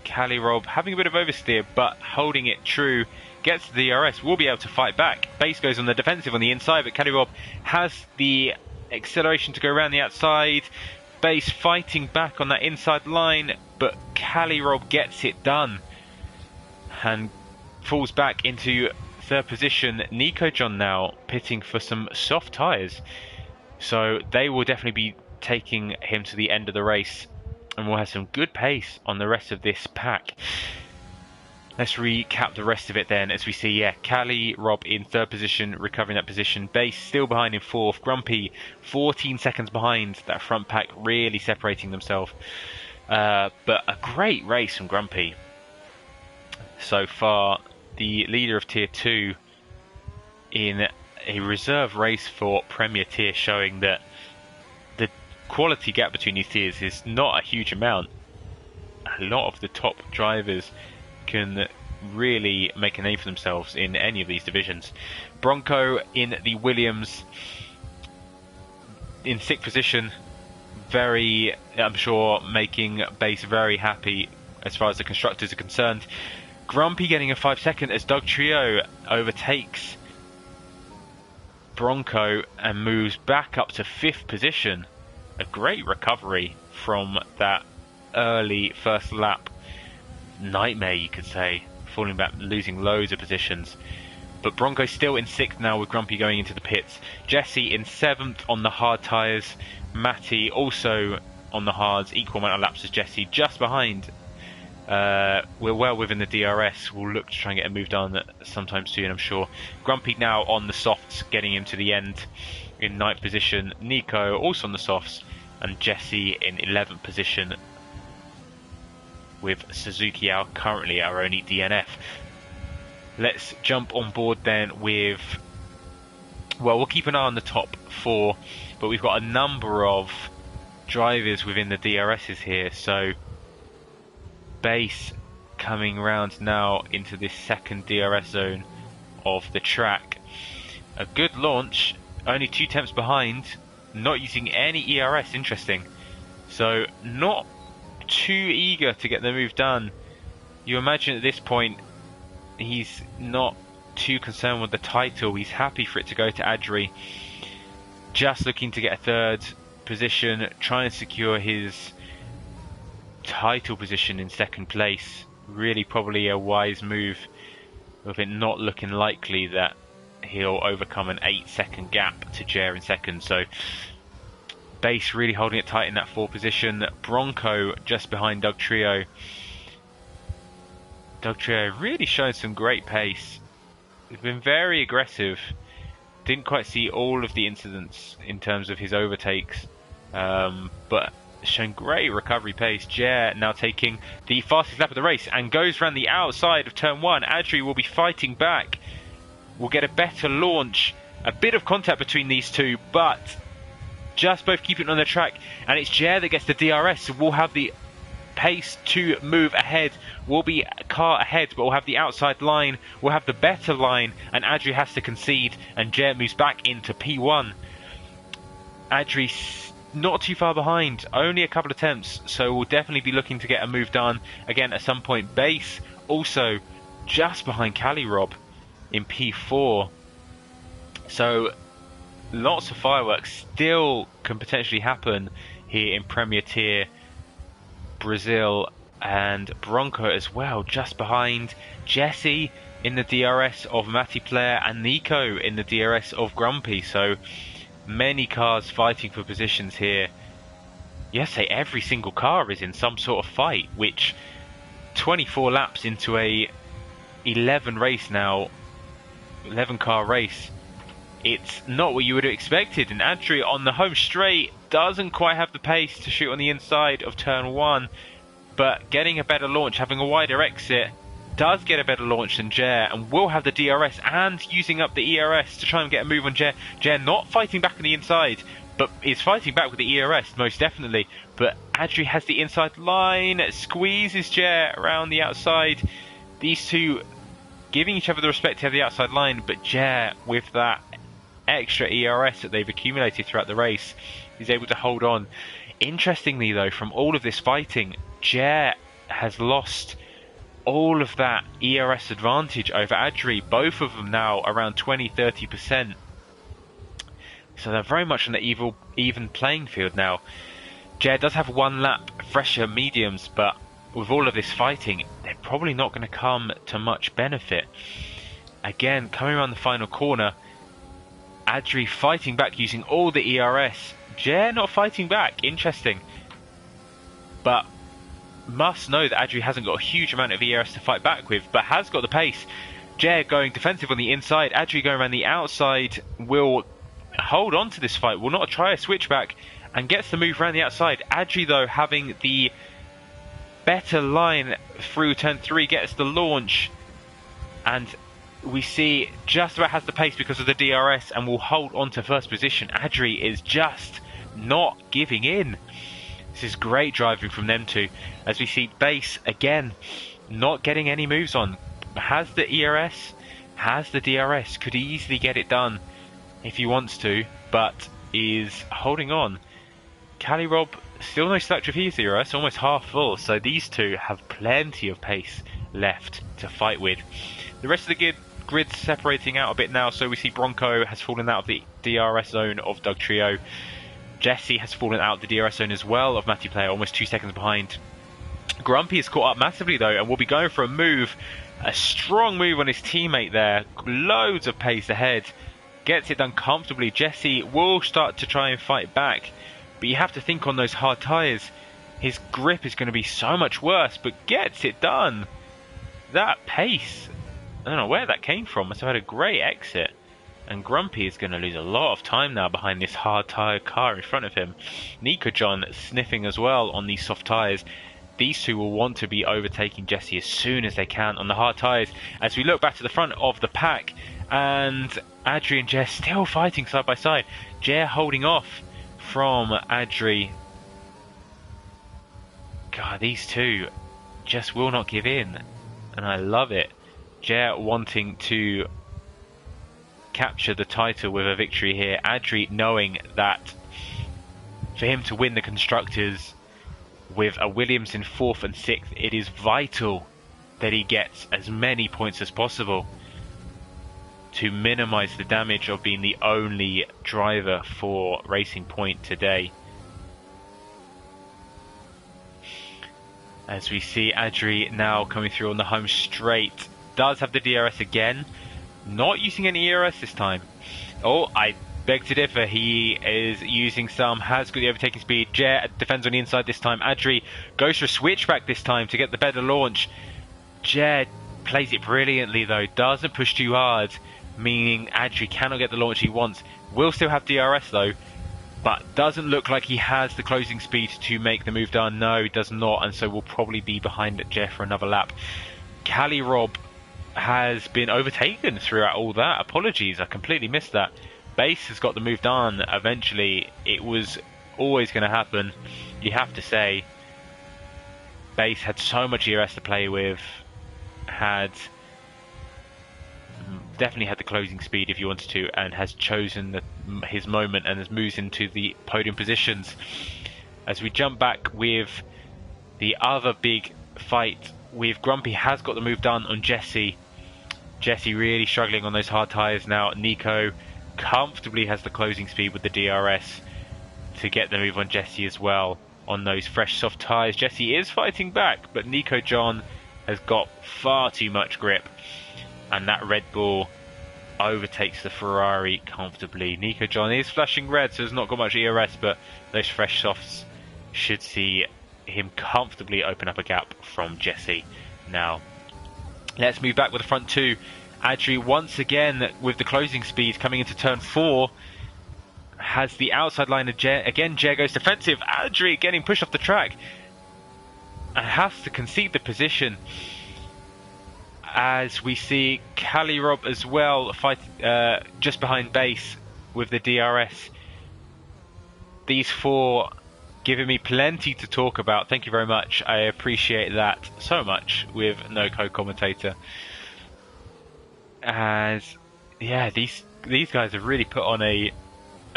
Speaker 1: Cali Rob having a bit of oversteer, but holding it true. Gets the DRS, will be able to fight back. Base goes on the defensive on the inside, but Cali Rob has the acceleration to go around the outside. Base fighting back on that inside line, but Cali Rob gets it done and falls back into third position. Nico John now pitting for some soft tyres, so they will definitely be taking him to the end of the race, and we'll have some good pace on the rest of this pack. Let's recap the rest of it then, as we see, yeah, Cali Rob in third position, recovering that position. Base still behind in fourth. Grumpy 14 seconds behind that front pack, really separating themselves. But a great race from Grumpy so far. The leader of Tier 2 in a reserve race for Premier Tier, showing that the quality gap between these tiers is not a huge amount. A lot of the top drivers can really make a name for themselves in any of these divisions. Bronco in the Williams in sixth position, very, I'm sure, making Base very happy as far as the constructors are concerned. Grumpy getting a 5 second as Doug Trio overtakes Bronco and moves back up to fifth position. A great recovery from that early first lap nightmare, you could say, falling back, losing loads of positions. But Bronco still in sixth now, with Grumpy going into the pits. Jesse in seventh on the hard tyres. Matty also on the hards, equal amount of laps as Jesse, just behind. We're well within the DRS. We'll look to try and get a move done sometime soon, I'm sure. Grumpy now on the softs, getting him to the end in ninth position. Nico also on the softs, and Jesse in 11th position, with Suzuki Ao currently our only DNF. Let's jump on board then with, well, we'll keep an eye on the top four, but we've got a number of drivers within the DRSs here. So Base coming round now into this second DRS zone of the track. A good launch, only 2 temps behind, not using any ERS, interesting. So not too eager to get the move done. You imagine at this point he's not too concerned with the title. He's happy for it to go to Adri. Just looking to get a third position, try and secure his title position in second place. Really probably a wise move, with it not looking likely that he'll overcome an 8 second gap to Jer in second. So Base really holding it tight in that fourth position. Bronco just behind Doug Trio. Doug Trio really showing some great pace. He's been very aggressive. Didn't quite see all of the incidents in terms of his overtakes, but showing great recovery pace. Jer now taking the fastest lap of the race and goes around the outside of turn 1. Adri will be fighting back. We'll get a better launch. A bit of contact between these two, but just both keeping it on the track, and it's Jer that gets the DRS, so we'll have the pace to move ahead. Will be a car ahead, but we'll have the outside line. We'll have the better line, and Adri has to concede, and Jer moves back into P1. Adri not too far behind, only a couple of attempts, so we'll definitely be looking to get a move done again at some point. Base also just behind Cali Rob in P4. So lots of fireworks still can potentially happen here in Premier Tier Brazil, and Bronco as well just behind Jesse in the DRS of Matty Player and Nico in the DRS of Grumpy. So many cars fighting for positions here. Yes, say every single car is in some sort of fight, which 24 laps into a 11 car race, it's not what you would have expected. And Adri on the home straight doesn't quite have the pace to shoot on the inside of turn 1, but getting a better launch, having a wider exit, does get a better launch than Jer, and will have the DRS and using up the ERS to try and get a move on Jer. Jer not fighting back on the inside, but is fighting back with the ERS most definitely. But Adri has the inside line, squeezes Jer around the outside. These two giving each other the respect to have the outside line, but Jer, with that extra ERS that they've accumulated throughout the race, is able to hold on. Interestingly though, from all of this fighting, Jer has lost all of that ERS advantage over Adri, both of them now around 20-30%. So they're very much on the even playing field now. Jer does have 1 lap fresher mediums, but with all of this fighting, they're probably not going to come to much benefit. Again, coming around the final corner, Adri fighting back using all the ERS. Jer not fighting back, interesting. But must know that Adri hasn't got a huge amount of ERS to fight back with, but has got the pace. Jer going defensive on the inside, Adri going around the outside, will hold on to this fight, will not try a switchback, and gets the move around the outside. Adri though having the better line through turn 3, gets the launch, and we see just about has the pace because of the DRS and will hold on to first position. Adri is just not giving in. This is great driving from them two, as we see Base again not getting any moves on. Has the ERS, has the DRS, could easily get it done if he wants to, but is holding on. Cali Rob still no slack with his ERS, almost half full, so these two have plenty of pace left to fight with. The rest of the grid's separating out a bit now, so we see Bronco has fallen out of the DRS zone of Doug Trio. Jesse has fallen out of the DRS zone as well of Matty Player, almost 2 seconds behind. Grumpy is caught up massively though, and will be going for a move. A strong move on his teammate there. Loads of pace ahead. Gets it done comfortably. Jesse will start to try and fight back, but you have to think on those hard tyres, his grip is going to be so much worse, but gets it done. That pace, I don't know where that came from. Must have had a great exit. And Grumpy is going to lose a lot of time now behind this hard tyre car in front of him. Nico John sniffing as well on these soft tyres. These two will want to be overtaking Jesse as soon as they can on the hard tyres. As we look back to the front of the pack, and Adri and Jer still fighting side by side. Jer holding off from Adri. God, these two just will not give in, and I love it. Jer wanting to capture the title with a victory here. Adri knowing that for him to win the Constructors with a Williams in 4th and 6th, it is vital that he gets as many points as possible to minimise the damage of being the only driver for Racing Point today. As we see Adri now coming through on the home straight, does have the DRS again, not using any ERS this time. Oh, I beg to differ, he is using some, has got the overtaking speed. Jer defends on the inside this time. Adri goes for a switchback this time to get the better launch. Jer plays it brilliantly though, doesn't push too hard, meaning Adri cannot get the launch he wants. Will still have DRS though, but doesn't look like he has the closing speed to make the move done. No, he does not, and so will probably be behind Jer for another lap. Cali Rob has been overtaken throughout all that. Apologies, I completely missed that. Base has got the move done eventually. It was always going to happen, you have to say. Base had so much ERS to play with, definitely had the closing speed if you wanted to, and has chosen his moment and has moved into the podium positions. As we jump back with the other big fight, with Grumpy has got the move done on Jesse. Jesse really struggling on those hard tyres now. Nico comfortably has the closing speed with the DRS to get the move on Jesse as well on those fresh soft tyres. Jesse is fighting back, but Nico John has got far too much grip, and that Red Bull overtakes the Ferrari comfortably. Nico John is flashing red, so has not got much ERS, but those fresh softs should see him comfortably open up a gap from Jesse. Now let's move back with the front two. Adri once again with the closing speed coming into turn 4 has the outside line of Jer. Again, Jer goes defensive. Adri getting pushed off the track and has to concede the position, as we see Cali Rob as well fight just behind Base with the DRS. These four giving me plenty to talk about. Thank you very much. I appreciate that so much with no co-commentator. As yeah, these guys have really put on a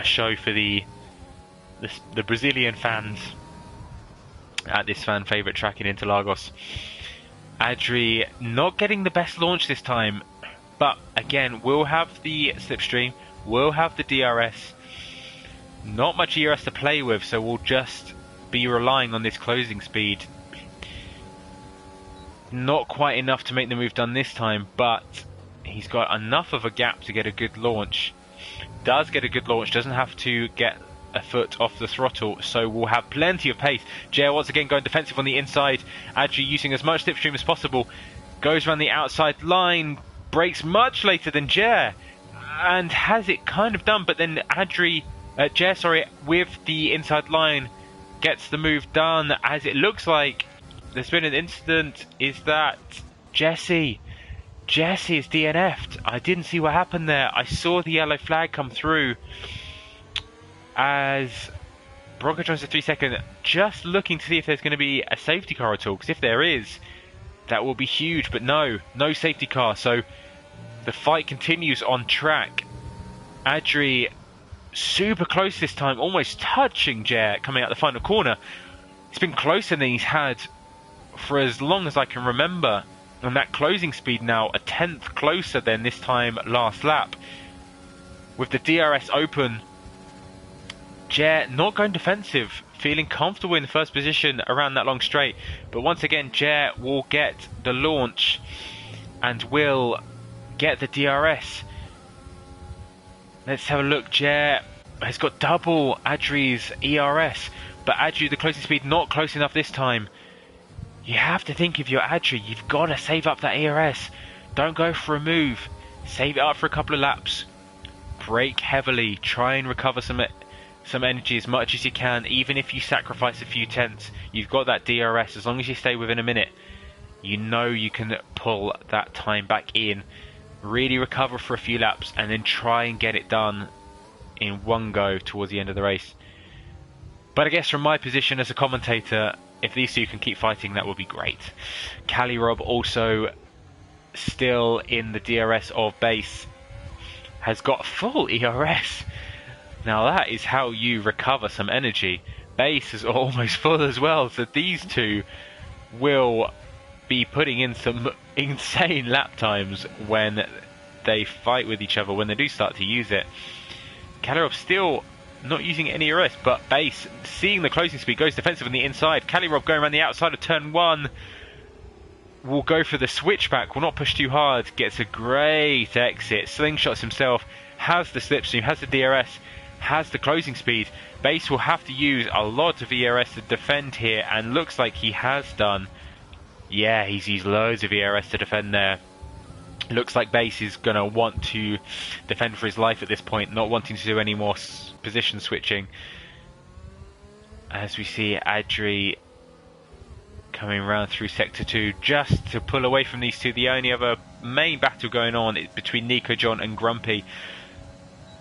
Speaker 1: show for the Brazilian fans at this fan favourite track in Interlagos. Adri not getting the best launch this time, but again we'll have the slipstream, we'll have the DRS. Not much ERS to play with, so we'll just be relying on this closing speed. Not quite enough to make the move done this time, but he's got enough of a gap to get a good launch. Does get a good launch, doesn't have to get a foot off the throttle, so we'll have plenty of pace. Jer once again going defensive on the inside. Adri using as much slipstream as possible. Goes around the outside line, brakes much later than Jer, and has it kind of done, but then Jer, with the inside line gets the move done, as it looks like there's been an incident. Is that Jesse is DNF'd. I didn't see what happened there. I saw the yellow flag come through as Bronco tries a 3-second, just looking to see if there's going to be a safety car at all, because if there is, that will be huge, but no safety car, so the fight continues on track. Adri super close this time, almost touching Jer coming out the final corner. It's been closer than he's had for as long as I can remember, and that closing speed now a tenth closer than this time last lap. With the DRS open, Jer not going defensive, feeling comfortable in the first position around that long straight, but once again Jer will get the launch and will get the DRS. Let's have a look. Jer has got double Adri's ERS, but Adri, the closing speed, not close enough this time. You have to think, if you're Adri, you've got to save up that ERS. Don't go for a move. Save it up for a couple of laps. Brake heavily. Try and recover some energy as much as you can, even if you sacrifice a few tenths. You've got that DRS. As long as you stay within a minute, you know you can pull that time back in. Really recover for a few laps and then try and get it done in one go towards the end of the race. But I guess from my position as a commentator, if these two can keep fighting, that would be great. Cali Rob also still in the DRS of Base, has got full ERS. Now that is how you recover some energy. Base is almost full as well, so these two will be putting in some insane lap times when they fight with each other, when they do start to use it. Cali Rob still not using any ERS, but Base, seeing the closing speed, goes defensive on the inside. Cali Rob going around the outside of turn 1, will go for the switchback, will not push too hard, gets a great exit, slingshots himself, has the slipstream, has the DRS, has the closing speed. Base will have to use a lot of ERS to defend here, and looks like he has done. Yeah, he's used loads of ERS to defend there. Looks like Base is going to want to defend for his life at this point, not wanting to do any more position switching. As we see Adri coming around through Sector 2 just to pull away from these two. The only other main battle going on is between Nico John and Grumpy.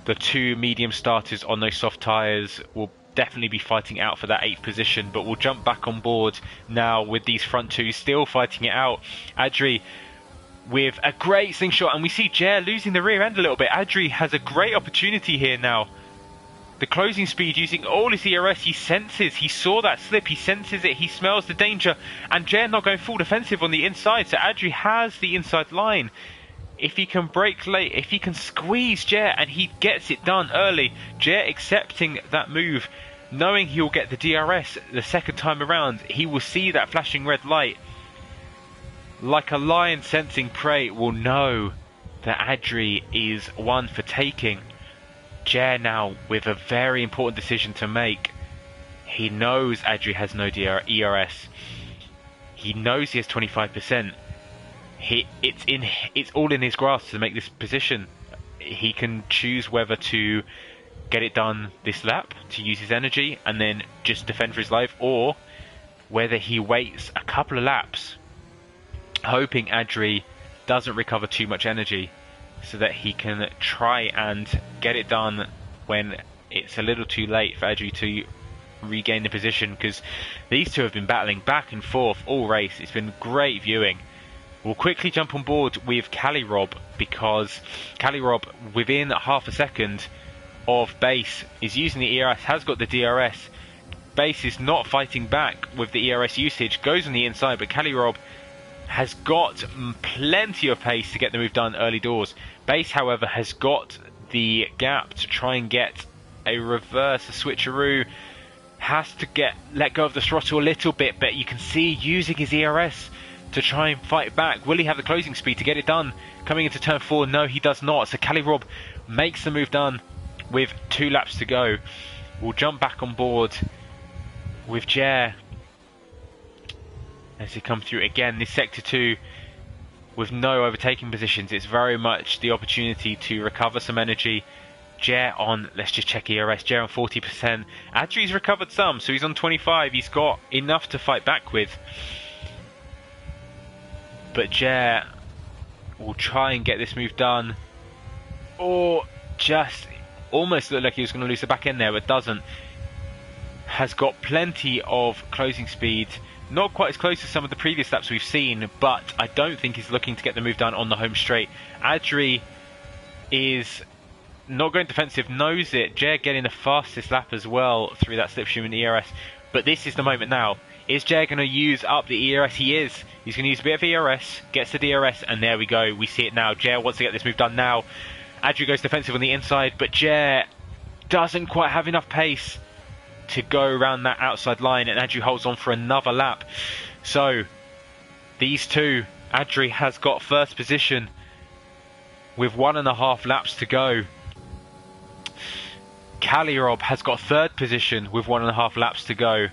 Speaker 1: The two medium starters on those soft tyres will definitely be fighting out for that 8th position, but we'll jump back on board now with these front two still fighting it out. Adri with a great slingshot, and we see Jer losing the rear end a little bit. Adri has a great opportunity here now. The closing speed using all his ERS, he senses, he saw that slip, he senses it, he smells the danger, and Jer not going full defensive on the inside, so Adri has the inside line. If he can break late, if he can squeeze Jer and he gets it done early, Jer accepting that move, knowing he'll get the DRS the second time around, he will see that flashing red light. Like a lion sensing prey, will know that Adri is one for taking. Jer now with a very important decision to make. He knows Adri has no ERS. He knows he has 25%. It's all in his grasp to make this position. He can choose whether to get it done this lap to use his energy and then just defend for his life, or whether he waits a couple of laps hoping Adri doesn't recover too much energy so that he can try and get it done when it's a little too late for Adri to regain the position, because these two have been battling back and forth all race. It's been great viewing. We'll quickly jump on board with Calirob, because Calirob within half a second of Base is using the ERS, has got the DRS. Base is not fighting back with the ERS usage, goes on the inside, but Calirob has got plenty of pace to get the move done early doors. Base, however, has got the gap to try and get a reverse, a switcheroo. Has to let go of the throttle a little bit, but you can see using his ERS to try and fight back. Will he have the closing speed to get it done? Coming into turn 4, no, he does not. So Calirob makes the move done with 2 laps to go. We'll jump back on board with Jer as he comes through again. This sector 2 with no overtaking positions. It's very much the opportunity to recover some energy. Jer on, let's just check ERS, Jer on 40%. Adri's recovered some, so he's on 25. He's got enough to fight back with. But Jer will try and get this move done. Or just almost looked like he was going to lose the back end there, but doesn't. Has got plenty of closing speed. Not quite as close as some of the previous laps we've seen, but I don't think he's looking to get the move done on the home straight. Adri is not going defensive, knows it. Jer getting the fastest lap as well through that slipstream and ERS. But this is the moment now. Is Jer going to use up the ERS? He is. He's going to use a bit of ERS, gets the DRS, and there we go. We see it now. Jer wants to get this move done now. Adri goes defensive on the inside, but Jer doesn't quite have enough pace to go around that outside line, and Adri holds on for another lap. So these two, Adri has got first position with 1.5 laps to go. Calirob has got third position with 1.5 laps to go.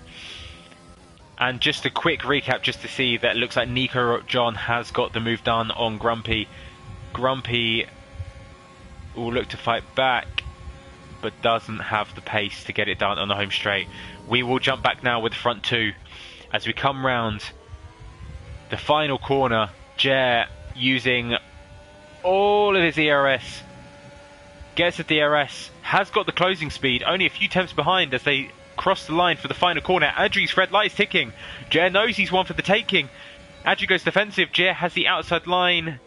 Speaker 1: And just a quick recap just to see that it looks like Nico John has got the move done on Grumpy. Grumpy will look to fight back, but doesn't have the pace to get it done on the home straight. We will jump back now with the front two as we come round the final corner. Jer using all of his ERS, gets the DRS, has got the closing speed, only a few tenths behind as they cross the line for the final corner. Adri's red light is ticking. Jer knows he's one for the taking. Adri goes defensive. Jer has the outside line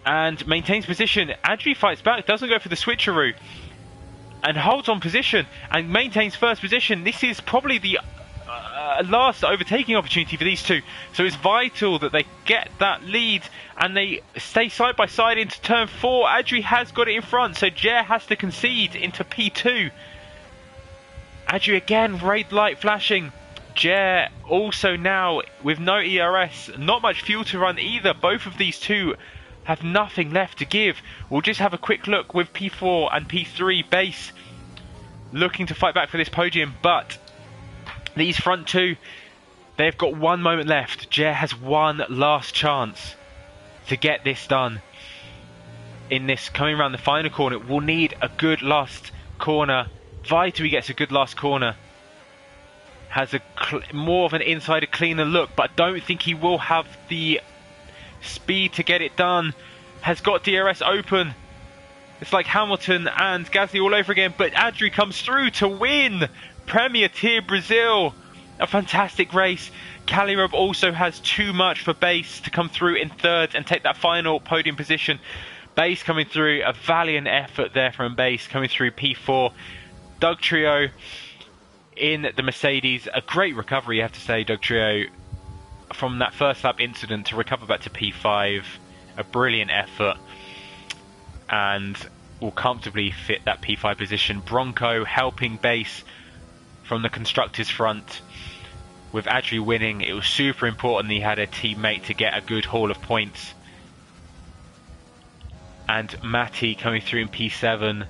Speaker 1: and maintains position. Adri fights back, doesn't go for the switcheroo, and holds on position and maintains first position. This is probably the last overtaking opportunity for these two, so it's vital that they get that lead and they stay side by side into turn 4. Adri has got it in front, so Jer has to concede into P2. Adri again, red light flashing. Jer also now with no ERS, not much fuel to run either. Both of these two have nothing left to give. We'll just have a quick look with P4 and P3. Base looking to fight back for this podium, but these front two, they've got 1 moment left. Jer has one last chance to get this done. In this coming around the final corner, we'll need a good last corner. Vital he gets a good last corner. Has a more of an insider cleaner look, but I don't think he will have the speed to get it done. Has got DRS open. It's like Hamilton and Gasly all over again, but Adri comes through to win. Premier Tier Brazil. A fantastic race. Calirob also has too much for Base to come through in third and take that final podium position. Base coming through, a valiant effort there from Base coming through P4. Doug Trio in the Mercedes, a great recovery, you have to say, Doug Trio, from that first lap incident to recover back to P5. A brilliant effort, and will comfortably fit that P5 position. Bronco helping Base from the constructors front. With Adri winning, it was super important he had a teammate to get a good haul of points. And Matty coming through in P7.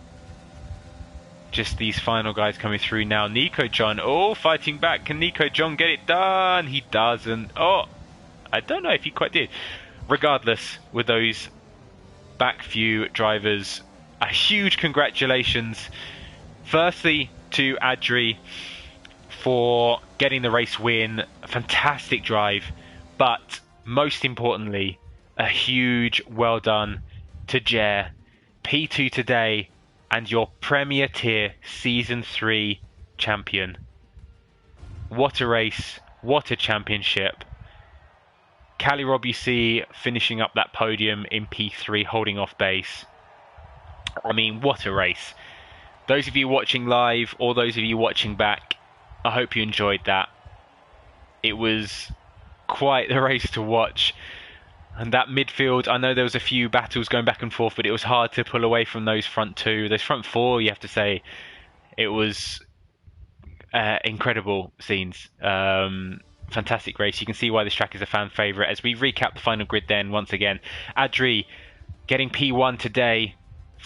Speaker 1: Just these final guys coming through now. Nico John, oh, fighting back. Can Nico John get it done? He doesn't. Oh, I don't know if he quite did. Regardless, with those back few drivers, a huge congratulations. Firstly to Adri for getting the race win. A fantastic drive. But most importantly, a huge well done to Jer. P2 today and your Premier Tier Season 3 champion. What a race. What a championship. Calirob, you see, finishing up that podium in P3, holding off Base. I mean, what a race. Those of you watching live, or those of you watching back, I hope you enjoyed that. It was quite the race to watch. And that midfield, I know there was a few battles going back and forth, but it was hard to pull away from those front two. Those front four, you have to say, it was incredible scenes. Fantastic race. You can see why this track is a fan favourite. As we recap the final grid then, once again, Adri getting P1 today,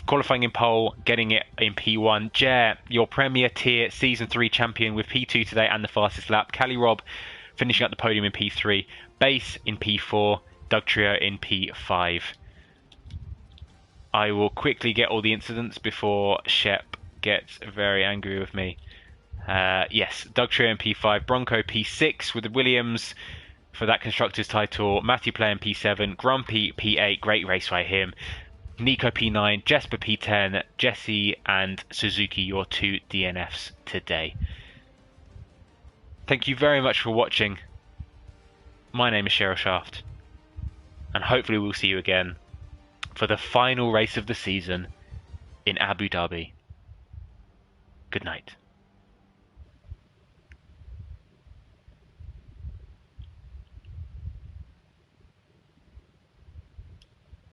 Speaker 1: qualifying in pole, getting it in P1. Jer, your Premier Tier Season 3 champion with P2 today and the fastest lap. Calirob finishing up the podium in P3. Base in P4. Doug Trio in P5. I will quickly get all the incidents before Shep gets very angry with me. Yes, Doug Trio in P5, Bronco P6 with the Williams for that Constructors title, Matthew Play in P7, Grumpy P8, great race by him, Nico P9, Jesper P10, Jesse and Suzuki, your 2 DNFs today. Thank you very much for watching. My name is Cheryl Shaft, and hopefully we'll see you again for the final race of the season in Abu Dhabi. Good night.